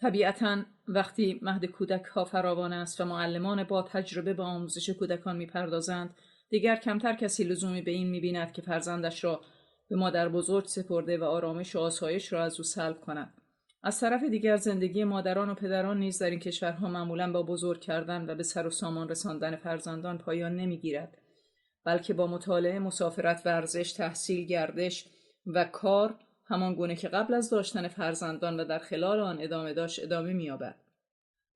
طبیعتاً وقتی مهد کودک‌ها فراوان است و معلمان با تجربه به آموزش کودکان می‌پردازند، دیگر کمتر کسی لزومی به این می‌بیند که فرزندش را به مادر بزرگ سپرده و آرامش و آسایش را از او سلب کند. از طرف دیگر زندگی مادران و پدران نیز در این کشورها معمولاً با بزرگ کردن و به سر و سامان رساندن فرزندان پایان نمی‌گیرد، بلکه با مطالعه، مسافرت، ورزش، تحصیل، گردش و کار همان گونه که قبل از داشتن فرزندان و در خلال آن ادامه داشت ادامه می‌یابد.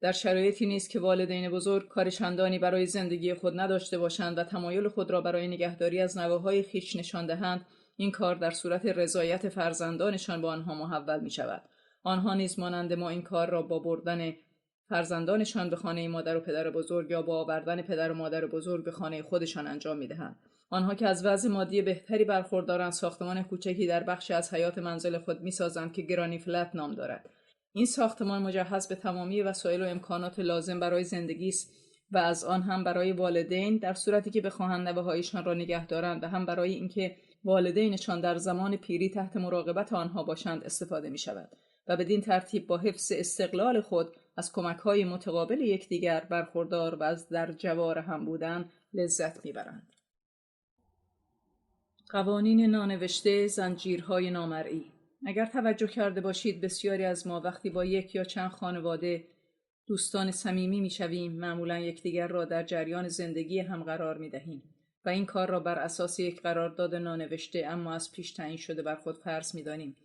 در شرایطی نیست که والدین بزرگ کار چندانی برای زندگی خود نداشته باشند و تمایل خود را برای نگهداری از نوه‌های خویش نشان دهند، این کار در صورت رضایت فرزندانشان با آنها محول می‌شود. آنها نیز مانند ما این کار را با بردن فرزندانشان به خانه مادر و پدر بزرگ یا با آوردن پدر و مادر بزرگ به خانه خودشان انجام می‌دهند. آنها که از وضع مادی بهتری برخوردارند، ساختمان کوچکی در بخشی از حیاط منزل خود می‌سازند که گرانی فلت نام دارد. این ساختمان مجهز به تمامی وسایل و امکانات لازم برای زندگی است و از آن هم برای والدین در صورتی که بخواهند نوه‌هایشان را نگه دارند و هم برای اینکه والدینشان در زمان پیری تحت مراقبت آنها باشند استفاده می‌شود و بدین ترتیب با حفظ استقلال خود از کمک‌های متقابل یکدیگر برخوردار و از در جوار هم بودن لذت می‌برند. قوانین نانوشته، زنجیرهای نامرئی. اگر توجه کرده باشید بسیاری از ما وقتی با یک یا چند خانواده دوستان صمیمی میشویم معمولا یکدیگر را در جریان زندگی هم قرار میدهیم و این کار را بر اساس یک قرارداد نانوشته اما از پیش تعیین شده بر خود فرض میدانیم،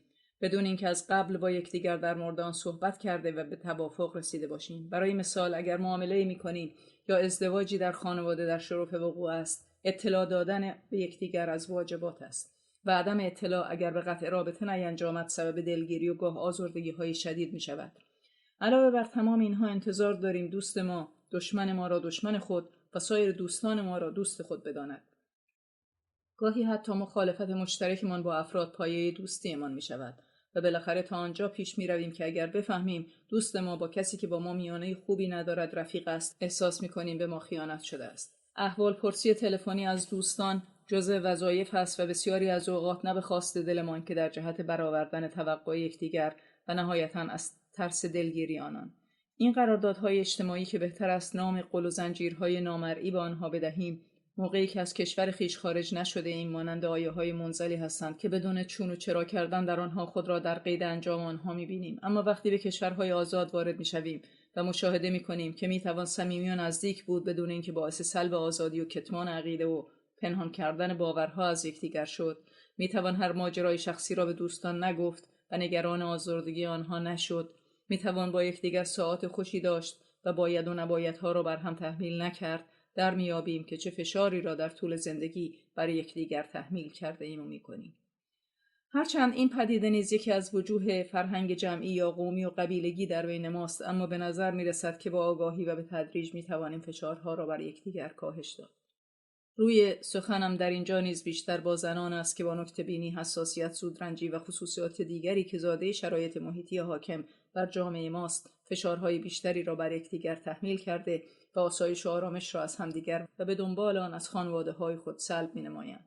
بدون اینکه از قبل با یکدیگر در مورد آن صحبت کرده و به توافق رسیده باشیم. برای مثال اگر معامله میکنیم یا ازدواجی در خانواده در شرف وقوع است، اطلاع دادن به یکدیگر از واجبات است و عدم اطلاع اگر به قطع رابطه نینجامد سبب دلگیری و گاه آزردگی‌های شدید می‌شود. علاوه بر تمام اینها انتظار داریم دوست ما دشمن ما را دشمن خود و سایر دوستان ما را دوست خود بداند. گاهی حتی مخالفت مشترکمان با افراد پایه دوستیمان می‌شود و بالاخره تا آنجا پیش می‌رویم که اگر بفهمیم دوست ما با کسی که با ما میانه خوبی ندارد رفیق است، احساس می‌کنیم به ما خیانت شده است. احوال پرسی تلفنی از دوستان جزء وظایف است و بسیاری از اوقات نه به خواست دلمان که در جهت برآوردن توقع یکدیگر و نهایتاً از ترس دلگیری آنان. این قراردادهای اجتماعی که بهتر است نام قل و زنجیرهای نامرئی به آنها بدهیم، موقعی که از کشور خویش خارج نشده ایم مانند آیه‌های منزلی هستند که بدون چون و چرا کردن در آنها خود را در قید انجام آنها می‌بینیم. اما وقتی به کشورهای آزاد وارد می‌شویم و مشاهده می‌کنیم که می‌توان صمیمی و نزدیک بود بدون اینکه باعث سلب آزادی و کتمان عقیده و پنهان کردن باورها از یکدیگر شد، می‌توان هر ماجرای شخصی را به دوستان نگفت و نگران آزردگی آنها نشد، می‌توان با یکدیگر ساعات خوشی داشت و باید و نبایدها را بر هم تحمیل نکرد، در میابیم که چه فشاری را در طول زندگی برای یکدیگر تحمیل کرده ایم و میکنیم. هرچند این پدیده نیز یکی از وجوه فرهنگ جمعی یا قومی و قبیلگی در بین ماست، اما به نظر میرسد که با آگاهی و به تدریج میتوانیم فشارها را بر یکدیگر کاهش داد. روی سخنم در اینجا نیز بیشتر با زنان است که با نکته‌بینی، حساسیت، زودرنجی و خصوصیات دیگری که زاده شرایط محیطی حاکم بر جامعه ماست، فشارهای بیشتری را بر یکدیگر تحمیل کرده و آسایش و آرامش را از همدیگر و به دنبال آن از خانواده‌های خود سلب می‌نمایند.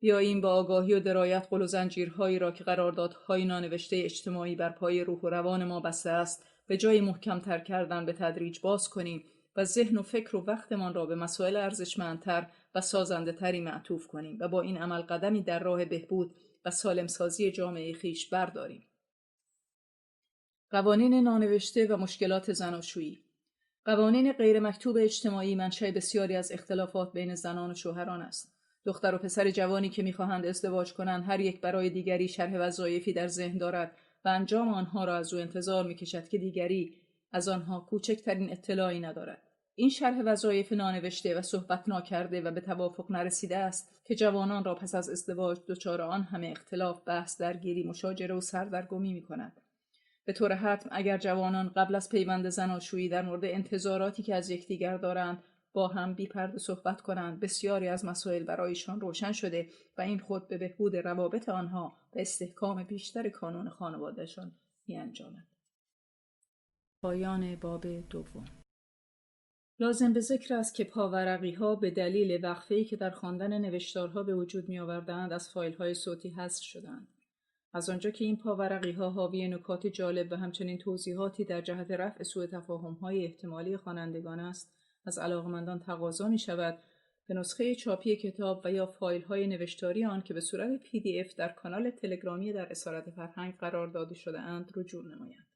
بیاییم با آگاهی و درایت قل و زنجیرهایی را که قراردادهای نانوشته اجتماعی بر پای روح و روان ما بسته است، به جای محکم‌تر کردن به تدریج باز کنیم و ذهن و فکر و وقتمان را به مسائل ارزشمندتر و سازنده‌تری معطوف کنیم و با این عمل قدمی در راه بهبود و سالمسازی جامعه خویش برداریم. قوانین نانوشته و مشکلات زناشویی. قوانین غیر مکتوب اجتماعی منشأ بسیاری از اختلافات بین زنان و شوهران است. دختر و پسر جوانی که می‌خواهند ازدواج کنند هر یک برای دیگری شرح وظایفی در ذهن دارد و انجام آنها را از او انتظار می‌کشد که دیگری از آنها کوچکترین اطلاعی ندارد. این شرح وظایف نانوشته و صحبت ناکرده و به توافق نرسیده است که جوانان را پس از ازدواج دچار آن همه اختلاف، بحث، درگیری، مشاجره و سردرگمی می‌کند. به طور حتم اگر جوانان قبل از پیوند زناشویی در مورد انتظاراتی که از یکدیگر دارند با هم بی پرده صحبت کنند، بسیاری از مسائل برایشان روشن شده و این خود به بهبود روابط آنها و استحکام بیشتر کانون خانوادهشان می‌انجامد. پایان باب دوم. لازم به ذکر است که پاورقی‌ها به دلیل وقفه‌ای که در خواندن نوشتارها به وجود می‌آوردند از فایل‌های صوتی حذف شدند. از آنجا که این پاورقی‌ها حاوی نکات جالب و همچنین توضیحاتی در جهت رفع سوء تفاهم‌های احتمالی خوانندگان است، از علاقه‌مندان تقاضا می‌شود به نسخه چاپی کتاب و یا فایل‌های نوشتاری آن که به صورت PDF در کانال تلگرامی در اسارت فرهنگ قرار داده شده اند رجوع نمایند.